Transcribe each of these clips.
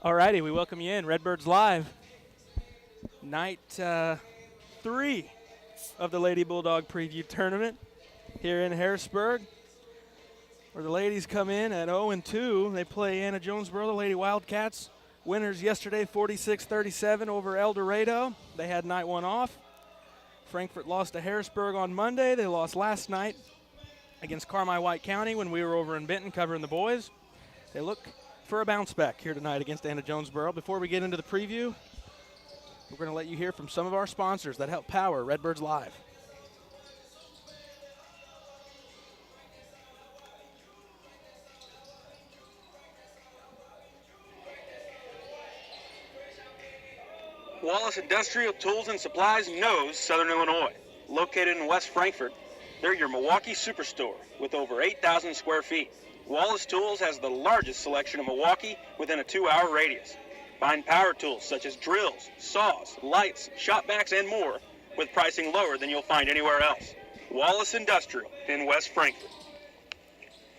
Alrighty, we welcome you in. Redbirds Live. Night 3 of the Lady Bulldog Preview Tournament here in Harrisburg, where the ladies come in at 0-2. They play Anna-Jonesboro, the Lady Wildcats. Winners yesterday, 46-37 over El Dorado. They had night 1 off. Frankfort lost to Harrisburg on Monday. They lost last night against Carmi-White County when we were over in Benton covering the boys. They look for a bounce back here tonight against Anna-Jonesboro. Before we get into the preview, we're going to let you hear from some of our sponsors that help power Redbirds Live. Wallace Industrial Tools and Supplies knows Southern Illinois. Located in West Frankfort, they're your Milwaukee superstore with over 8,000 square feet. Wallace Tools has the largest selection of Milwaukee within a 2-hour radius. Find power tools such as drills, saws, lights, shopbacks, and more with pricing lower than you'll find anywhere else. Wallace Industrial in West Frankfort.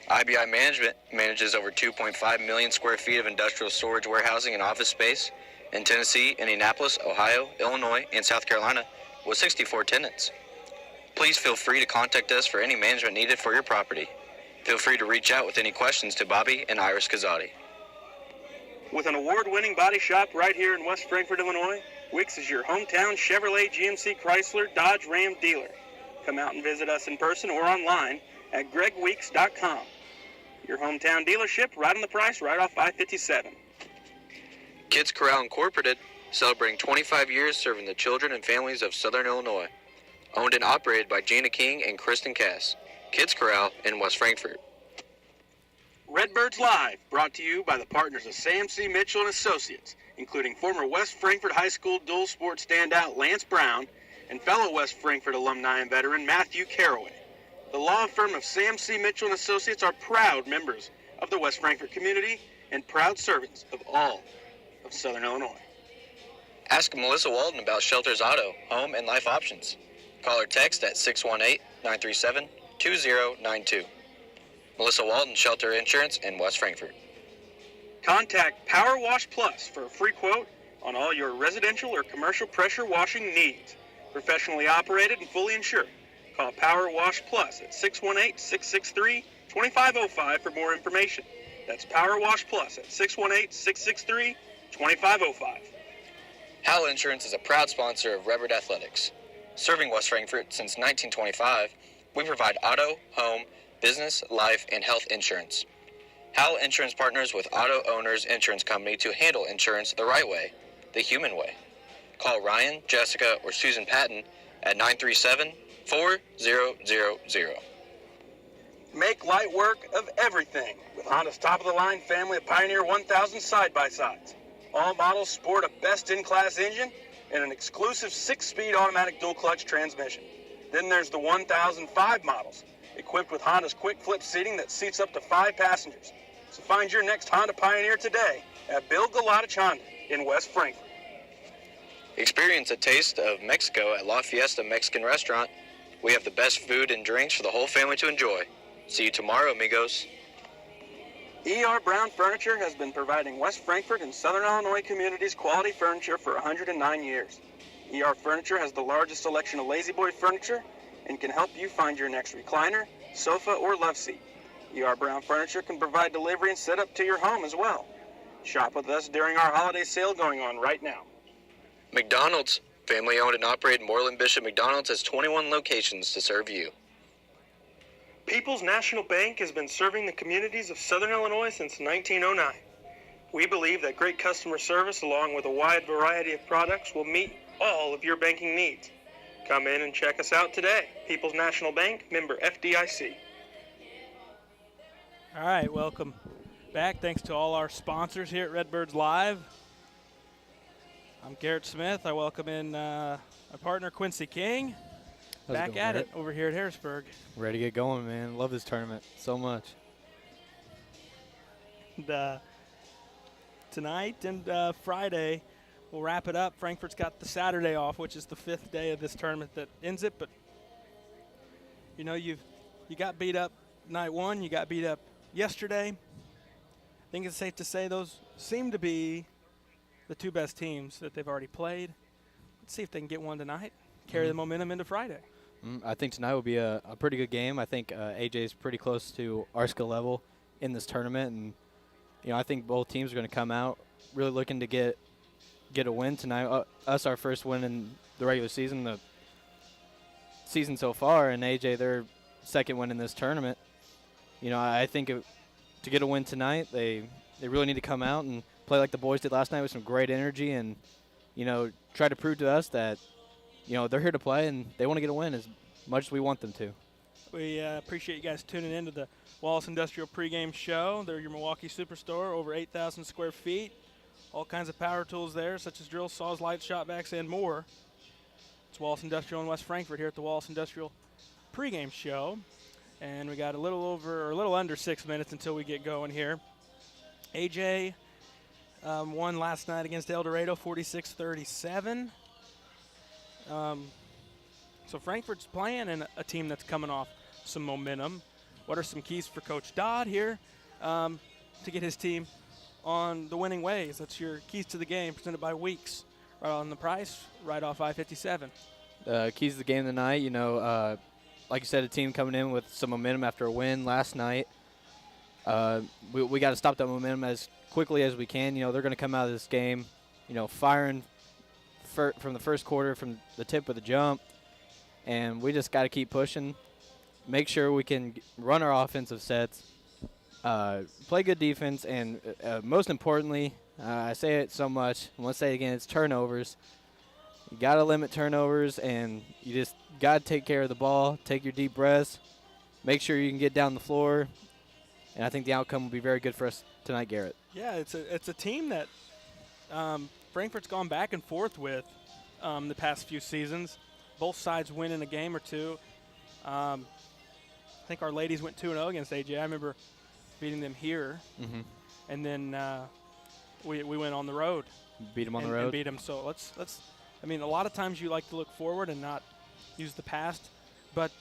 IBI Management manages over 2.5 million square feet of industrial storage, warehousing, and office space in Tennessee, Indianapolis, Ohio, Illinois, and South Carolina with 64 tenants. Please feel free to contact us for any management needed for your property. Feel free to reach out with any questions to Bobby and Iris Kazadi. With an award-winning body shop right here in West Frankfort, Illinois, Wicks is your hometown Chevrolet, GMC, Chrysler, Dodge, Ram dealer. Come out and visit us in person or online at gregweeks.com. Your hometown dealership, right on the price, right off I-57. Kids Corral Incorporated, celebrating 25 years serving the children and families of Southern Illinois. Owned and operated by Gina King and Kristen Cass. Kids Corral in West Frankfort. Redbirds Live, brought to you by the partners of Sam C. Mitchell and Associates, including former West Frankfort High School dual sport standout Lance Brown and fellow West Frankfort alumni and veteran Matthew Caraway. The law firm of Sam C. Mitchell and Associates are proud members of the West Frankfort community and proud servants of all of Southern Illinois. Ask Melissa Walden about Shelters Auto, Home, and Life Options. Call or text at 618-937-2092. Melissa Walden, Shelter Insurance in West Frankfort. Contact Power Wash Plus for a free quote on all your residential or commercial pressure washing needs. Professionally operated and fully insured. Call Power Wash Plus at 618-663-2505 for more information. That's Power Wash Plus at 618-663-2505. Howell Insurance is a proud sponsor of Redbird Athletics. Serving West Frankfort since 1925, we provide auto, home, business, life, and health insurance. Howell Insurance partners with Auto Owners Insurance Company to handle insurance the right way, the human way. Call Ryan, Jessica, or Susan Patton at 937-4000. Make light work of everything with Honda's top-of-the-line family of Pioneer 1000 side-by-sides. All models sport a best-in-class engine and an exclusive 6-speed automatic dual-clutch transmission. Then there's the 1005 models, equipped with Honda's quick-flip seating that seats up to 5 passengers. So find your next Honda Pioneer today at Bill Galatich Honda in West Frankfort. Experience a taste of Mexico at La Fiesta Mexican Restaurant. We have the best food and drinks for the whole family to enjoy. See you tomorrow, amigos. E.R. Brown Furniture has been providing West Frankfort and Southern Illinois communities quality furniture for 109 years. E.R. Furniture has the largest selection of La-Z-Boy furniture and can help you find your next recliner, sofa, or love seat. E.R. Brown Furniture can provide delivery and setup to your home as well. Shop with us during our holiday sale going on right now. McDonald's, family owned and operated. Moreland Bishop McDonald's has 21 locations to serve you. People's National Bank has been serving the communities of Southern Illinois since 1909. We believe that great customer service along with a wide variety of products will meet all of your banking needs. Come in and check us out today. People's National Bank, member FDIC. All right, welcome back. Thanks to all our sponsors here at Redbirds Live. I'm Garrett Smith. I welcome in my partner, Quincy King. How's Back it going, at Garrett? it over here at Harrisburg. Ready to get going, man. Love this tournament so much. And, tonight and Friday, we'll wrap it up. Frankfort's got the Saturday off, which is the 5th day of this tournament that ends it. But, you know, you got beat up night 1. You got beat up yesterday. I think it's safe to say those seem to be the two best teams that they've already played. Let's see if they can get one tonight, carry the momentum into Friday. I think tonight will be a pretty good game. I think AJ is pretty close to our skill level in this tournament, and I think both teams are going to come out really looking to get a win tonight. Us, our first win in the regular season, the season so far, and AJ their second win in this tournament. I think to get a win tonight, they really need to come out and play like the boys did last night with some great energy, and try to prove to us that they're here to play and they want to get a win as much as we want them to. We appreciate you guys tuning in to the Wallace Industrial pregame show. They're your Milwaukee Superstore, over 8,000 square feet. All kinds of power tools there, such as drill saws, lights, shop vacs, and more. It's Wallace Industrial in West Frankfort here at the Wallace Industrial pregame show. And we got a little under 6 minutes until we get going here. AJ won last night against El Dorado, 46-37. So Frankfort's playing in a team that's coming off some momentum. What are some keys for Coach Dodd here to get his team on the winning ways? That's your keys to the game presented by Weeks. Right on the price, right off I-57. Keys to the game tonight, like you said, a team coming in with some momentum after a win last night. We got to stop that momentum as quickly as we can. They're going to come out of this game, firing from the first quarter, from the tip of the jump. And we just got to keep pushing, make sure we can run our offensive sets, play good defense, and most importantly, I say it so much, I want to say it again, it's turnovers. You got to limit turnovers, and you just got to take care of the ball, take your deep breaths, make sure you can get down the floor, and I think the outcome will be very good for us tonight, Garrett. Yeah, it's a team that Frankfort's gone back and forth with the past few seasons. Both sides winning a game or two. I think our ladies went 2-0 against AJ. I remember beating them here, and then we went on the road. Beat them on the road. And beat them. So let's. I mean, a lot of times you like to look forward and not use the past, but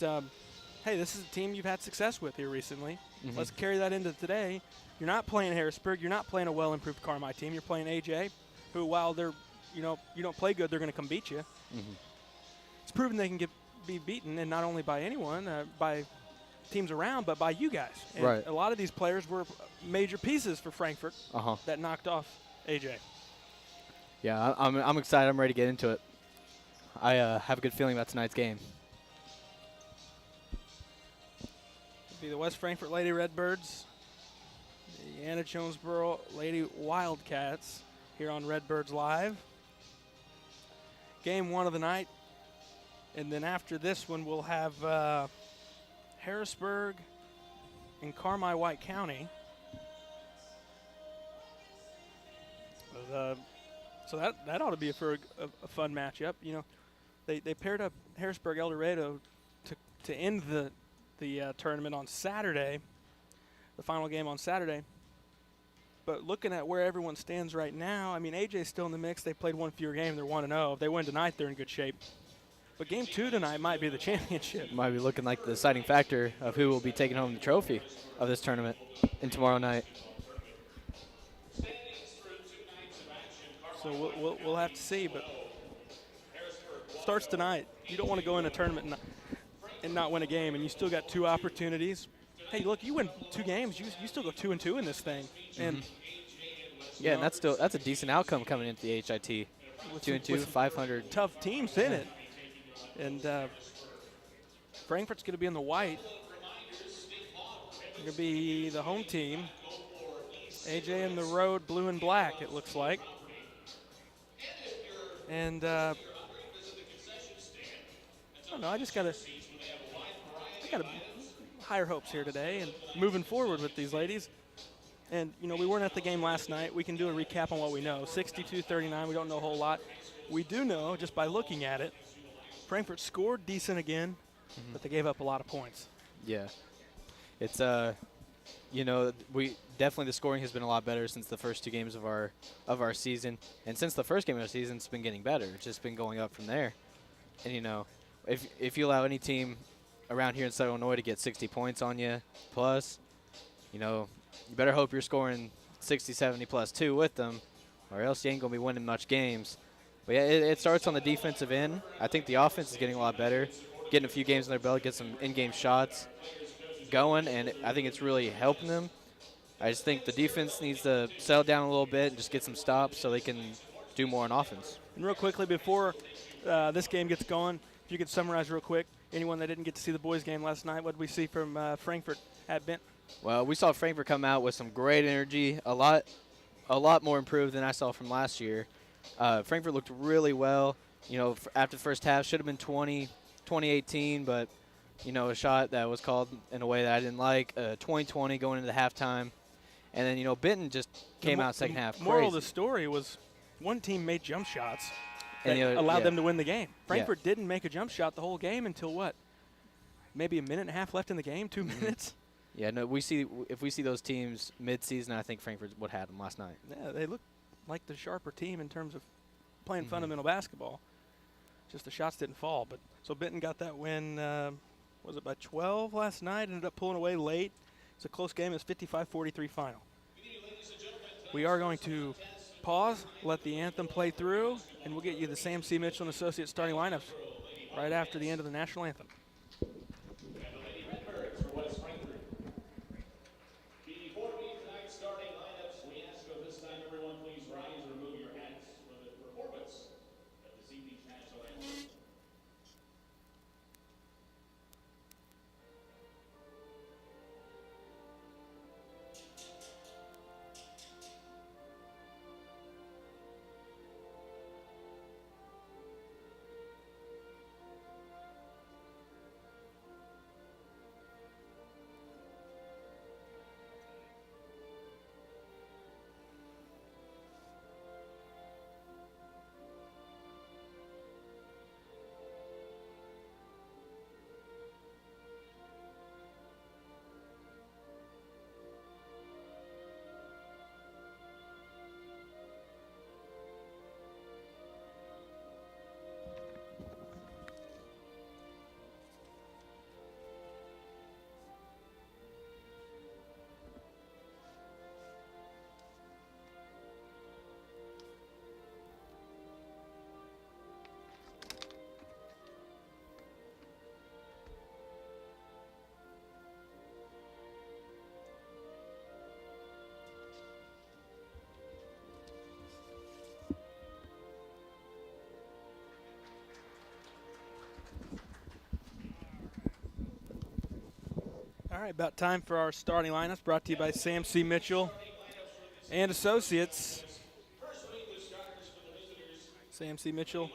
hey, this is a team you've had success with here recently. Let's carry that into today. You're not playing Harrisburg. You're not playing a well-improved Carmi team. You're playing AJ, who, while they're, you don't play good, they're going to come beat you. It's proven they can be beaten, and not only by anyone, by teams around, but by you guys. And right. A lot of these players were major pieces for Frankfort that knocked off AJ. Yeah, I'm excited. I'm ready to get into it. I have a good feeling about tonight's game. It'll be the West Frankfort Lady Redbirds, the Anna-Jonesboro Lady Wildcats here on Redbirds Live. Game one of the night. And then after this one, we'll have Harrisburg and Carmi-White County. So that ought to be a fun matchup. They paired up Harrisburg El Dorado to end the tournament on Saturday, the final game on Saturday. But looking at where everyone stands right now, I mean, AJ's still in the mix. They played one fewer game. They're 1-0. If they win tonight, they're in good shape. But game two tonight might be the championship. Might be looking like the deciding factor of who will be taking home the trophy of this tournament in tomorrow night. So we'll have to see. But starts tonight. You don't want to go in a tournament and not win a game, and you still got two opportunities. Hey, look, you win two games, you still go 2-2 in this thing. And yeah, and that's a decent outcome coming into the HIT. 2-2, 500. Tough teams in it. And Frankfort's going to be in the white. Going to be the home team. AJ in the road, blue and black, it looks like. And I don't know, I got higher hopes here today and moving forward with these ladies. And, we weren't at the game last night. We can do a recap on what we know. 62-39, we don't know a whole lot. We do know, just by looking at it, Frankfort scored decent again, but they gave up a lot of points. Yeah. It's, we definitely the scoring has been a lot better since the first two games of our season. And since the first game of the season, it's been getting better. It's just been going up from there. And, if you allow any team around here in Southern Illinois to get 60 points on you plus, you better hope you're scoring 60, 70 plus 2 with them, or else you ain't going to be winning much games. But, yeah, it starts on the defensive end. I think the offense is getting a lot better, getting a few games in their belt, get some in-game shots going, and I think it's really helping them. I just think the defense needs to settle down a little bit and just get some stops so they can do more on offense. And real quickly, before this game gets going, if you could summarize real quick, anyone that didn't get to see the boys' game last night, what did we see from Frankfort at Benton? Well, we saw Frankfort come out with some great energy, a lot more improved than I saw from last year. Frankfort looked really well. You know, after the first half, should have been 2018, but, you know, a shot that was called in a way that I didn't like. 2020 going into the halftime. And then, you know, Benton just came out second half. Moral of crazy. the story was one team made jump shots that And the other- allowed yeah. them to win the game. Frankfort didn't make a jump shot the whole game until what? Maybe a minute and a half left in the game, 2 minutes? Yeah, no, if we see those teams mid-season, I think Frankfort would have them last night. Yeah, they look like the sharper team in terms of playing fundamental basketball. Just the shots didn't fall. But so Benton got that win, was it by 12 last night? Ended up pulling away late. It's a close game. It's 55-43 final. We are going to pause, let the anthem play through, and we'll get you the Sam C. Mitchell and Associates starting lineups right after the end of the national anthem. All right, about time for our starting lineups, brought to you by Sam C. Mitchell and Associates. Sam C. Mitchell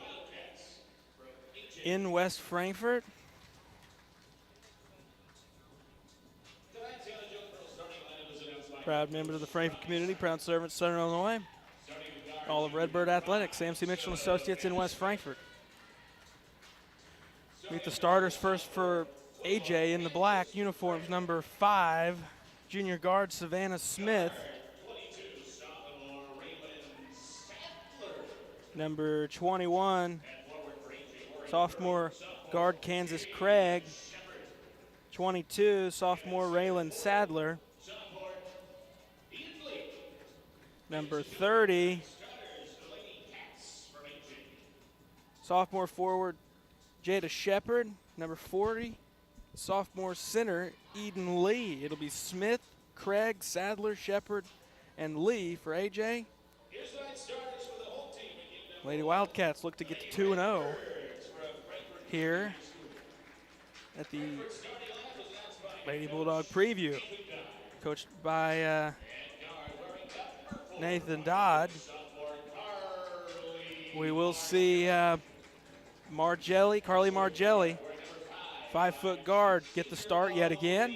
in West Frankfort. Proud members of the Frankfort community, proud servants, Southern Illinois. All of Redbird Athletics, Sam C. Mitchell and Associates in West Frankfort. Meet the starters first for AJ in the black uniforms, number 5, junior guard Savannah Smith. Number 21, sophomore guard Kansas Craig. 22, sophomore Raylan Sadler. Number 30, sophomore forward Jada Shepard. Number 40, sophomore center Eden Lee. It'll be Smith, Craig, Sadler, Shepard, and Lee for AJ. Lady Wildcats look to get to 2-0 here at the Lady Bulldog preview, coached by Nathan Dodd. We will see Carly Margelli, 5-foot guard, get the start yet again,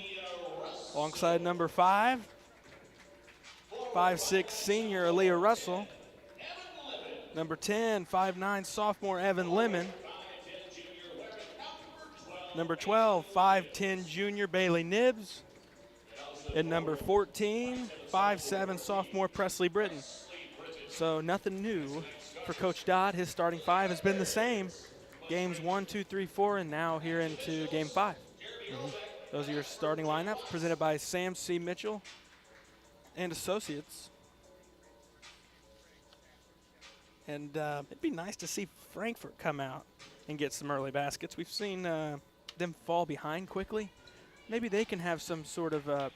alongside number 5, 5'6" senior Aaliyah Russell. Number 10, 5'9" sophomore Evan Lemon. Number 12, 5'10" junior Bailey Nibbs. And number 14, 5'7" sophomore Presley Britton. So nothing new for Coach Dodd. His starting 5 has been the same. Games 1, 2, 3, 4, and now here into game 5. Those are your starting lineups presented by Sam C. Mitchell and Associates. And it'd be nice to see Frankfort come out and get some early baskets. We've seen them fall behind quickly. Maybe they can have some sort of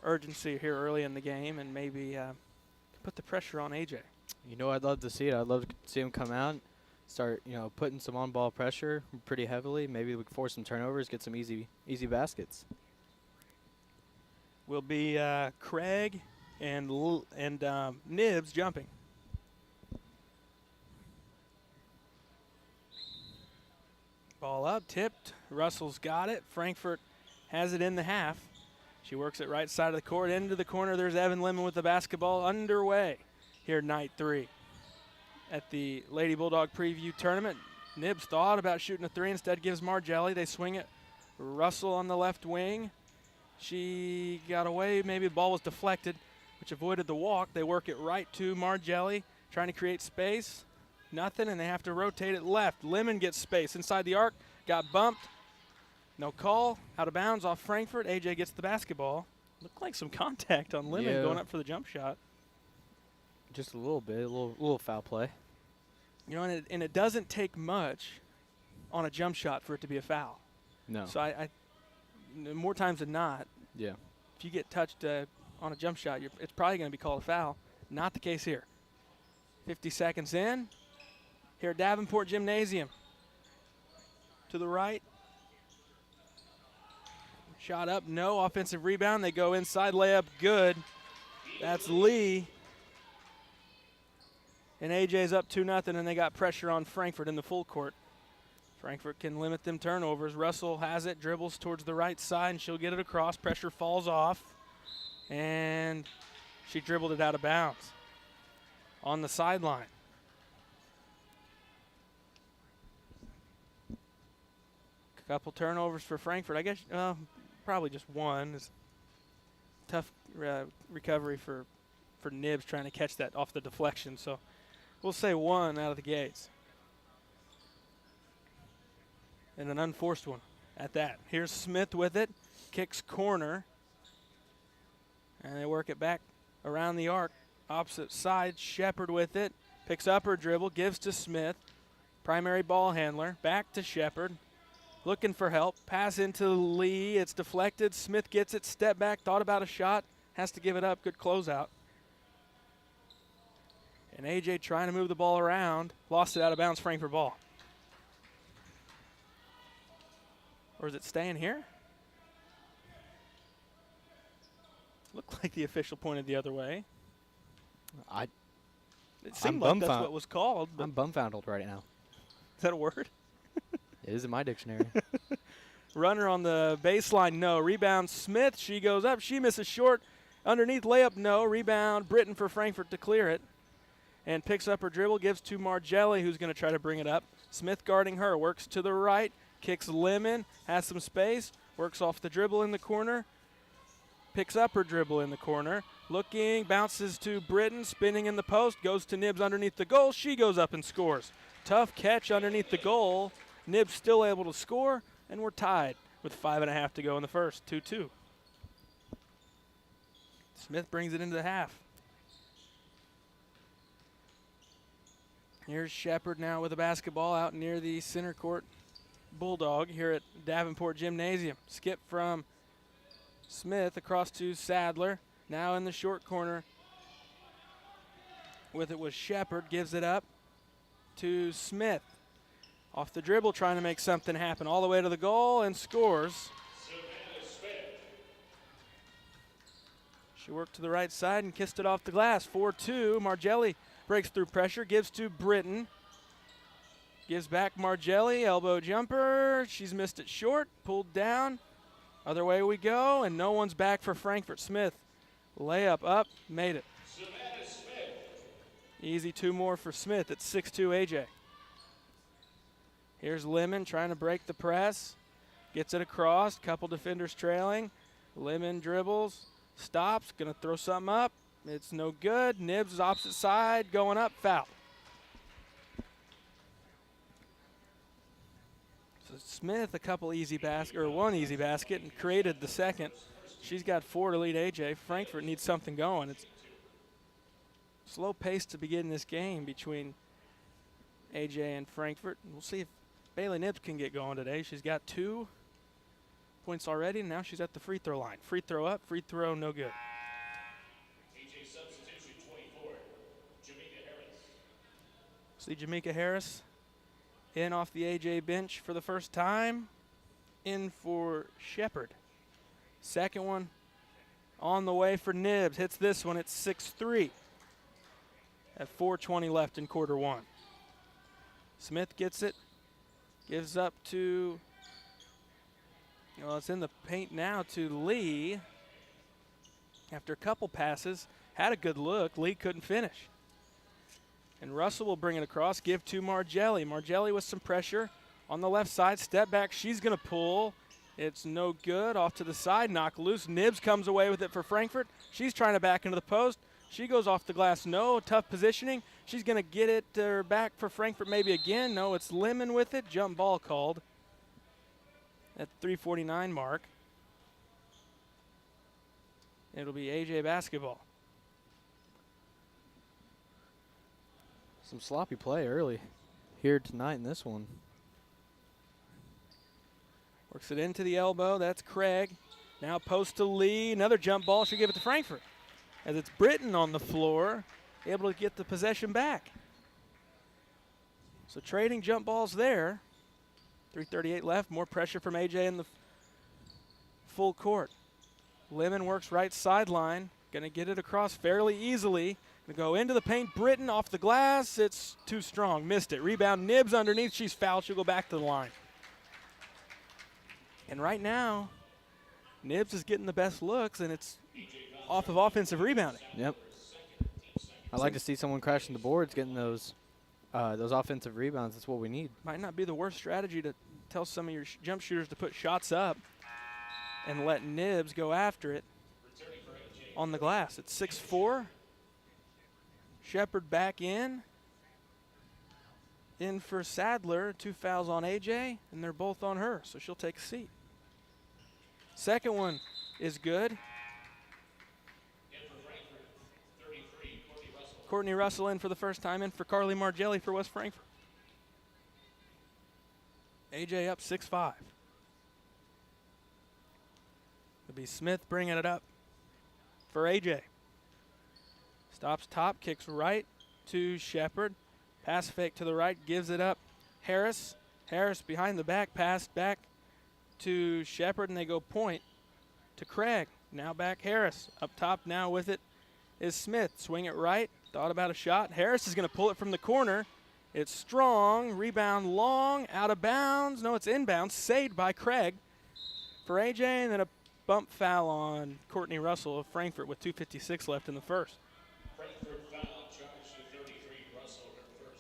urgency here early in the game and maybe put the pressure on AJ. You know, I'd love to see it. I'd love to see him come out, start, putting some on-ball pressure pretty heavily. Maybe we can force some turnovers, get some easy baskets. Will be Craig and Nibs jumping. Ball up, tipped. Russell's got it. Frankfort has it in the half. She works it right side of the court into the corner. There's Evan Lemon with the basketball underway here night 3 at the Lady Bulldog Preview Tournament. Nibs thought about shooting a 3, instead gives Margelli. They swing it. Russell on the left wing. She got away. Maybe the ball was deflected, which avoided the walk. They work it right to Margelli, trying to create space. Nothing, and they have to rotate it left. Lemon gets space inside the arc. Got bumped. No call. Out of bounds off Frankfort. AJ gets the basketball. Looked like some contact on Lemon going up for the jump shot. Just a little bit, a little foul play. And it doesn't take much on a jump shot for it to be a foul. No. So I more times than not, yeah, if you get touched on a jump shot, it's probably going to be called a foul. Not the case here. 50 seconds in. Here at Davenport Gymnasium. To the right. Shot up, no. Offensive rebound. They go inside, layup, good. That's Lee. And AJ's up 2-0, and they got pressure on Frankfort in the full court. Frankfort can limit them turnovers. Russell has it, dribbles towards the right side, and she'll get it across. Pressure falls off, and she dribbled it out of bounds on the sideline. A couple turnovers for Frankfort. I guess probably just one. It's tough recovery for Nibs trying to catch that off the deflection. So we'll say one out of the gates. And an unforced one at that. Here's Smith with it. Kicks corner. And they work it back around the arc. Opposite side. Shepard with it. Picks up her dribble. Gives to Smith. Primary ball handler. Back to Shepard. Looking for help. Pass into Lee. It's deflected. Smith gets it. Step back. Thought about a shot. Has to give it up. Good closeout. And AJ trying to move the ball around. Lost it out of bounds. Frankfort ball. Or is it staying here? Looked like the official pointed the other way. It seemed like that's what was called. I'm bumfoundled right now. Is that a word? It is in my dictionary. Runner on the baseline, no. Rebound, Smith. She goes up. She misses short. Underneath, layup, no. Rebound, Britton for Frankfort to clear it. And picks up her dribble, gives to Margelli, who's going to try to bring it up. Smith guarding her, works to the right. Kicks Lemon, has some space, works off the dribble in the corner, picks up her dribble in the corner, looking, bounces to Britton, spinning in the post, goes to Nibs underneath the goal. She goes up and scores. Tough catch underneath the goal. Nibs still able to score, and we're tied with 5.5 to go in the first, 2-2. Smith brings it into the half. Here's Shepard now with a basketball out near the center court. Bulldog here at Davenport Gymnasium. Skip from Smith across to Sadler. Now in the short corner. With it was Shepard. Gives it up to Smith. Off the dribble, trying to make something happen. All the way to the goal and scores. She worked to the right side and kissed it off the glass. 4-2. Margelli breaks through pressure. Gives to Britton. Gives back Margelli, elbow jumper. She's missed it short, pulled down. Other way we go, and no one's back for Frankfort. Smith, layup up, made it. Easy 2 more for Smith at 6'2" AJ. Here's Lemon trying to break the press. Gets it across, couple defenders trailing. Lemon dribbles, stops, gonna throw something up. It's no good. Nibs is opposite side, going up, foul. Smith a couple easy basket, or one easy basket, and created the second. She's got 4 to lead AJ. Frankfort needs something going. It's Slow pace to begin this game between AJ and Frankfort. We'll see if Bailey Nibbs can get going today. She's got 2 points already, and now she's at the free throw line. Free throw up, free throw no good. AJ substitution 24, Jamaica Harris. See Jamaica Harris in off the AJ bench for the first time. In for Shepard. Second one on the way for Nibbs. Hits this one at 6-3. At 4:20 left in quarter 1. Smith gets it. Gives up to, well, it's in the paint now to Lee. After a couple passes, had a good look. Lee couldn't finish. And Russell will bring it across, give to Margelli. Margelli with some pressure on the left side. Step back, she's going to pull. It's no good. Off to the side, knock loose. Nibbs comes away with it for Frankfort. She's trying to back into the post. She goes off the glass. No, tough positioning. She's going to get it back for Frankfort maybe again. No, it's Lemon with it. Jump ball called at 3:49 mark. It'll be AJ basketball. Some sloppy play early here tonight in this one. Works it into the elbow. That's Craig. Now post to Lee. Another jump ball. She'll give it to Frankfort. As it's Britton on the floor, able to get the possession back. So trading jump balls there. 3:38 left. More pressure from AJ in the full court. Lemon works right sideline. Going to get it across fairly easily. Going to go into the paint. Britton off the glass. It's too strong. Missed it. Rebound. Nibbs underneath. She's fouled. She'll go back to the line. And right now, Nibbs is getting the best looks, and it's off of offensive rebounding. Yep. I like to see someone crashing the boards, getting those offensive rebounds. That's what we need. Might not be the worst strategy to tell some of your jump shooters to put shots up and let Nibbs go after it on the glass. It's 6-4. Shepard back in. In for Sadler. 2 fouls on AJ, and they're both on her, so she'll take a seat. Second one is good. Courtney Russell in for the first time, in for Carly Margelli for West Frankfort. AJ up 6-5. It'll be Smith bringing it up for AJ. Stops top, kicks right to Shepard. Pass fake to the right, gives it up. Harris. Harris behind the back, pass back to Shepard, and they go point to Craig. Now back Harris. Up top now with it is Smith. Swing it right. Thought about a shot. Harris is going to pull it from the corner. It's strong. Rebound long. Out of bounds. No, it's inbounds. Saved by Craig for AJ, and then a bump foul on Courtney Russell of Frankfort with 2:56 left in the first. Frankfort foul, charge to 33, Russell, her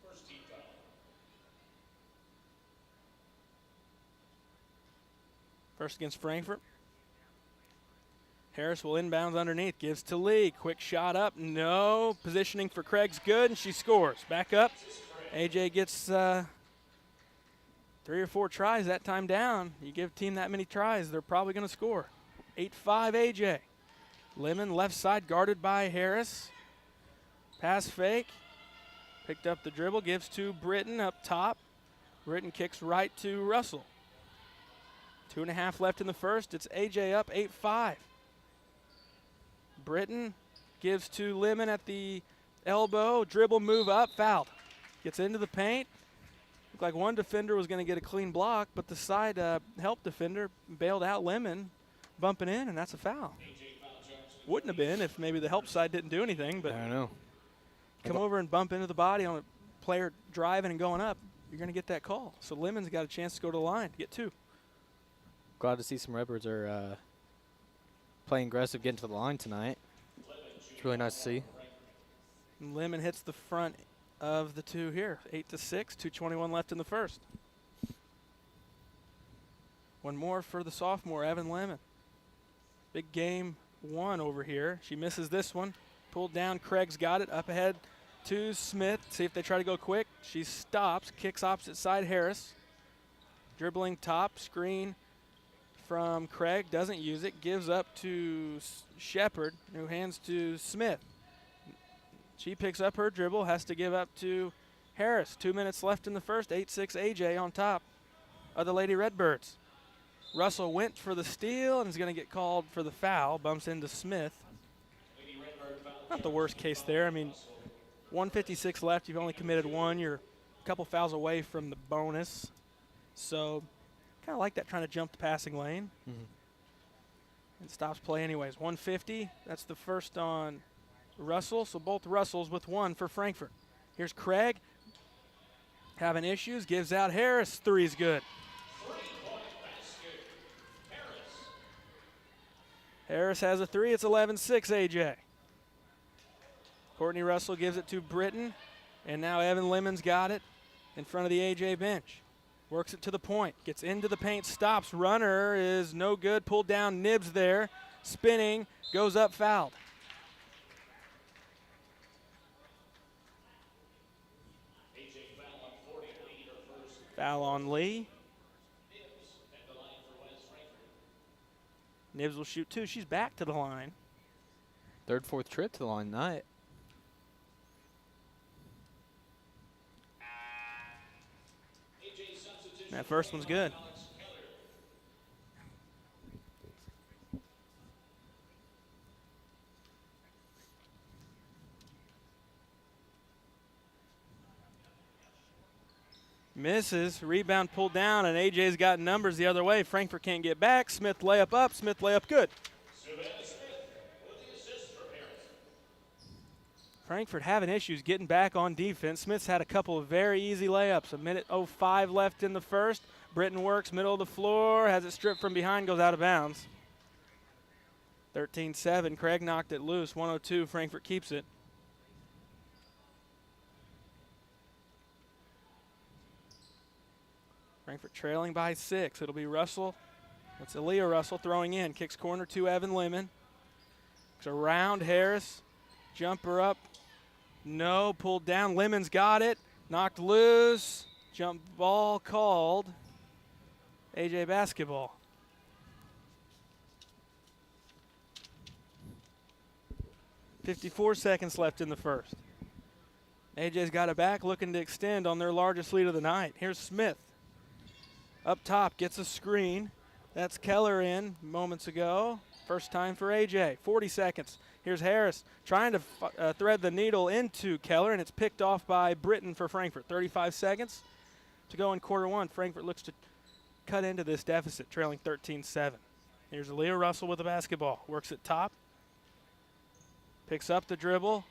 first team foul. First against Frankfort. Harris will inbounds underneath, gives to Lee. Quick shot up, no. Positioning for Craig's good, and she scores. Back up. AJ gets 3 or 4 tries that time down. You give a team that many tries, they're probably going to score. 8-5 AJ. Lemon left side guarded by Harris. Pass fake. Picked up the dribble, gives to Britton up top. Britton kicks right to Russell. 2.5 left in the first. It's AJ up 8-5. Britton gives to Lemon at the elbow. Dribble move up, fouled. Gets into the paint. Looked like one defender was going to get a clean block, but the side help defender bailed out Lemon, bumping in, and that's a foul. Wouldn't have been if maybe the help side didn't do anything, but I don't know. come over and bump into the body on a player driving and going up, you're going to get that call. So Lemon's got a chance to go to the line to get 2. Glad to see some Redbirds are playing aggressive, getting to the line tonight. It's really nice to see. And Lemon hits the front of the 2 here. 8-6, 2:21 left in the first. One more for the sophomore, Evan Lemon. Big game 1 over here. She misses this one. Pulled down, Craig's got it. Up ahead to Smith. See if they try to go quick. She stops, kicks opposite side Harris. Dribbling top, screen from Craig, doesn't use it. Gives up to Shepard, who hands to Smith. She picks up her dribble, has to give up to Harris. 2 minutes left in the first. 8-6 AJ on top of the Lady Redbirds. Russell went for the steal and is going to get called for the foul. Bumps into Smith. Not the worst case there. I mean, 1:56 left. You've only committed one. You're a couple fouls away from the bonus. So kind of like that, trying to jump the passing lane. And stops play anyways. 150. That's the first on Russell. So both Russells with one for Frankfort. Here's Craig. Having issues. Gives out Harris. Three's good. Harris has a three. It's 11-6 AJ. Courtney Russell gives it to Britton. And now Evan Lemon's got it in front of the AJ bench. Works it to the point. Gets into the paint. Stops. Runner is no good. Pulled down. Nibs there. Spinning. Goes up. Fouled. Foul on Lee. Nibs will shoot two. She's back to the line. Third, fourth trip to the line tonight. That first one's good. Misses. Rebound pulled down, and AJ's got numbers the other way. Frankfort can't get back. Smith layup up. Smith layup good. Frankfort having issues getting back on defense. Smith's had a couple of very easy layups. 1:05 left in the first. Britton works middle of the floor, has it stripped from behind, goes out of bounds. 13-7. Craig knocked it loose. 102. Frankfort keeps it. Frankfort trailing by 6. It'll be Russell. That's Aaliyah Russell throwing in. Kicks corner to Evan Lemon. It's around Harris. Jumper up. No. Pulled down. Lemon's got it. Knocked loose. Jump ball called. AJ basketball. .54 seconds left in the first. AJ's got it back, looking to extend on their largest lead of the night. Here's Smith. Up top, gets a screen. That's Keller in moments ago. First time for AJ. 40 seconds. Here's Harris trying to thread the needle into Keller, and it's picked off by Britton for Frankfort. 35 seconds to go in quarter one. Frankfort looks to cut into this deficit, trailing 13-7. Here's Aaliyah Russell with the basketball. Works at top. Picks up the dribble.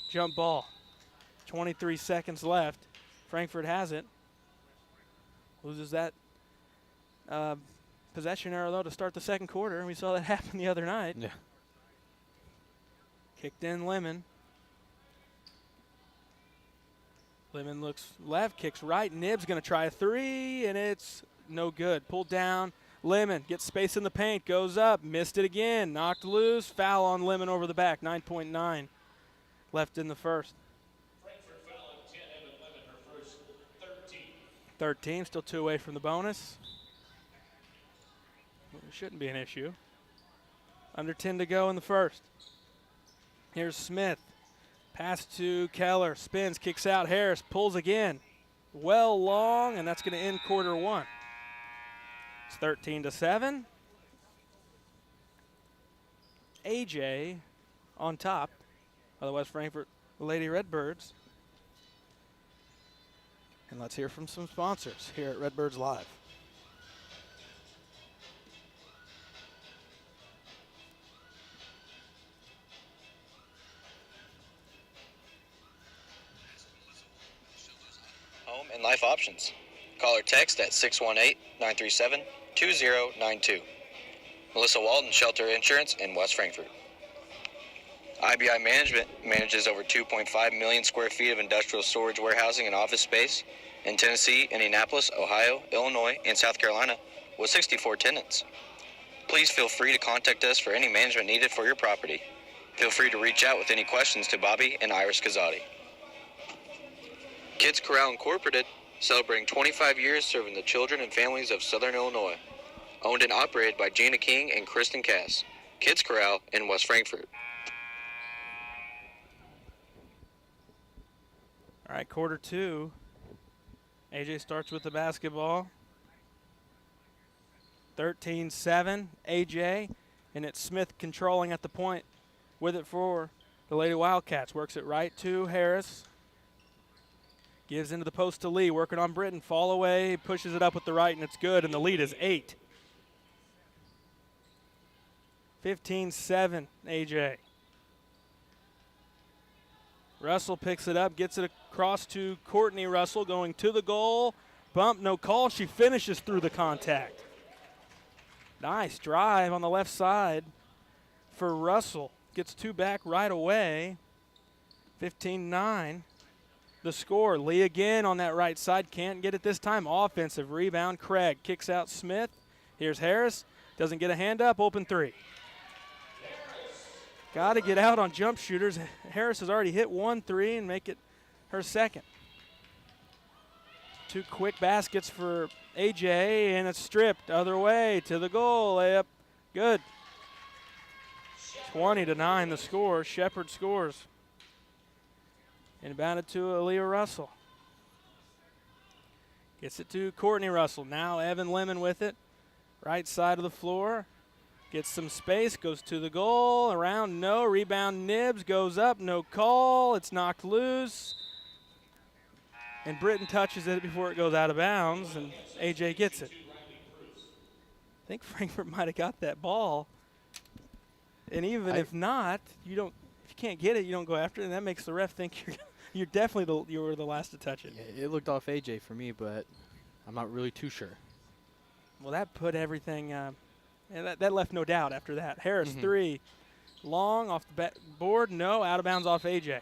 Jump ball. 23 seconds left. Frankfort has it. Loses that possession arrow, though, to start the second quarter. We saw that happen the other night. Yeah. Kicked in Lemon. Lemon looks left, kicks right. Nib's going to try a three, and it's no good. Pulled down. Lemon gets space in the paint, goes up, missed it again, knocked loose. Foul on Lemon over the back. 9.9 left in the first. Frankfort foul on 10, Evan Lemon, her first 13. 13, still 2 away from the bonus. Well, it shouldn't be an issue. Under 10 to go in the first. Here's Smith. Pass to Keller. Spins, kicks out. Harris pulls again. Well long, and that's going to end quarter one. It's 13-7. AJ on top. Otherwise, Frankfort, the Lady Redbirds. And let's hear from some sponsors here at Redbirds Live. Home and life options. Call or text at 618-937-2092. Melissa Walden, Shelter Insurance in West Frankfort. IBI Management manages over 2.5 million square feet of industrial storage, warehousing, and office space in Tennessee, Indianapolis, Ohio, Illinois, and South Carolina with 64 tenants. Please feel free to contact us for any management needed for your property. Feel free to reach out with any questions to Bobby and Iris Kazadi. Kids Corral Incorporated, celebrating 25 years serving the children and families of Southern Illinois. Owned and operated by Gina King and Kristen Cass. Kids Corral in West Frankfort. All right, quarter two. AJ starts with the basketball. 13-7, AJ, and it's Smith controlling at the point with it for the Lady Wildcats. Works it right to Harris. Gives into the post to Lee, working on Britton. Fall away, pushes it up with the right, and it's good, and the lead is 8. 15-7, AJ. Russell picks it up, gets it across to Courtney Russell, going to the goal. Bump, no call. She finishes through the contact. Nice drive on the left side for Russell. Gets 2 back right away. 15-9. The score. Lee again on that right side. Can't get it this time. Offensive rebound. Craig kicks out Smith. Here's Harris. Doesn't get a hand up. Open 3. Got to get out on jump shooters. Harris has already hit 1 3 and make it her second. 2 quick baskets for AJ, and it's stripped other way to the goal. Layup. Good. 20-9 the score. Shepherd scores. Inbounded to Aaliyah Russell. Gets it to Courtney Russell. Now Evan Lemon with it. Right side of the floor. Gets some space. Goes to the goal. Around, no. Rebound, Nibs. Goes up. No call. It's knocked loose. And Britton touches it before it goes out of bounds, and AJ gets it. I think Frankfort might have got that ball. And even if not, if you can't get it, you don't go after it, and that makes the ref think you're definitely you were the last to touch it. Yeah, it looked off AJ for me, but I'm not really too sure. Well, that put everything, and that left no doubt after that. Harris, 3. Long off the board, no. Out of bounds off AJ.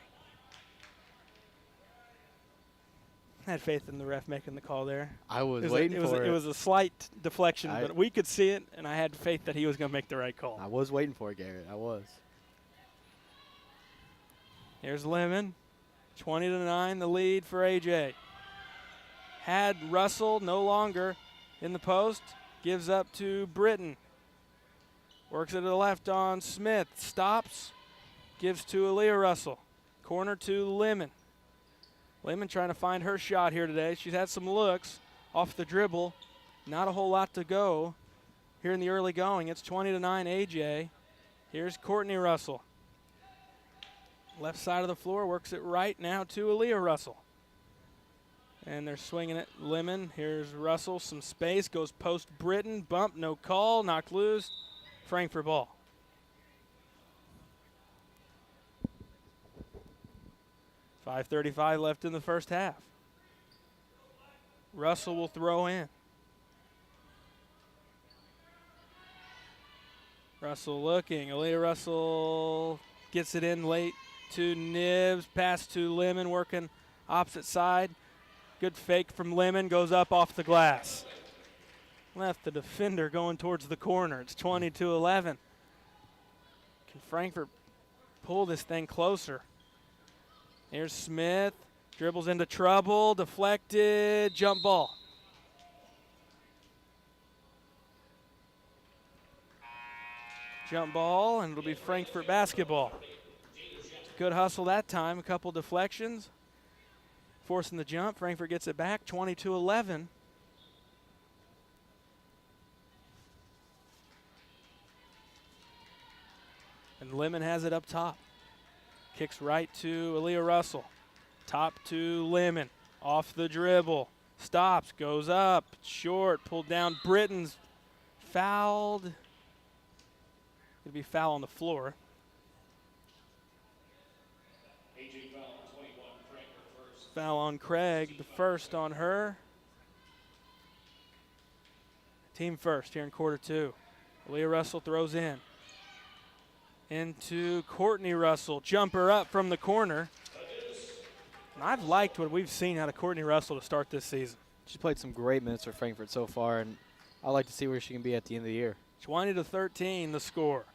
I had faith in the ref making the call there. I was waiting for it. It was a slight deflection, but we could see it, and I had faith that he was going to make the right call. I was waiting for it, Garrett. I was. Here's Lemon. 20-9, the lead for AJ. Had Russell, no longer in the post. Gives up to Britton. Works it to the left on Smith. Stops. Gives to Aaliyah Russell. Corner to Lemon. Lemon trying to find her shot here today. She's had some looks off the dribble. Not a whole lot to go here in the early going. It's 20-9 AJ. Here's Courtney Russell. Left side of the floor, works it right now to Aaliyah Russell. And they're swinging it. Lemon, here's Russell, some space, goes post Britton, bump, no call, knocked loose. Frankfort ball. .5:35 left in the first half. Russell will throw in. Russell looking. Aaliyah Russell gets it in late to Nibs. Pass to Lemon, working opposite side. Good fake from Lemon, goes up off the glass. Left the defender going towards the corner. It's 20-11. Can Frankfort pull this thing closer? Here's Smith, dribbles into trouble, deflected, jump ball. Jump ball, and it'll be Frankfort basketball. Good hustle that time, a couple deflections. Forcing the jump, Frankfort gets it back, 22-11. And Lemon has it up top. Kicks right to Aaliyah Russell. Top to Lemon. Off the dribble. Stops. Goes up. Short. Pulled down. Britton's fouled. It'll be foul on the floor. AJ foul on 21, Frankfort first. Foul on Craig. The first on her. Team first here in quarter 2. Aaliyah Russell throws in. Into Courtney Russell. Jumper up from the corner. And I've liked what we've seen out of Courtney Russell to start this season. She's played some great minutes for Frankfort so far, and I'd like to see where she can be at the end of the year. 20-13 the score.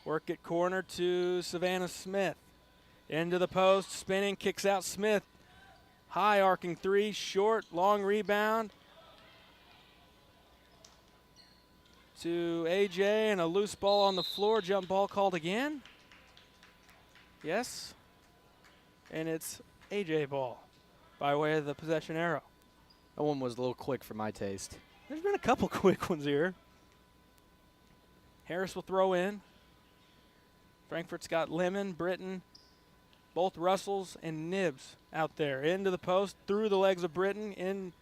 Work at corner to Savannah Smith. Into the post, spinning, kicks out Smith. High arcing 3, short, long rebound. To AJ, and a loose ball on the floor. Jump ball called again. Yes. And it's AJ ball. by way of the possession arrow. That one was a little quick for my taste. There's been a couple quick ones here. Harris will throw in. Frankfort's got Lemon, Britton, both Russells and Nibs out there. Into the post, through the legs of Britton. In,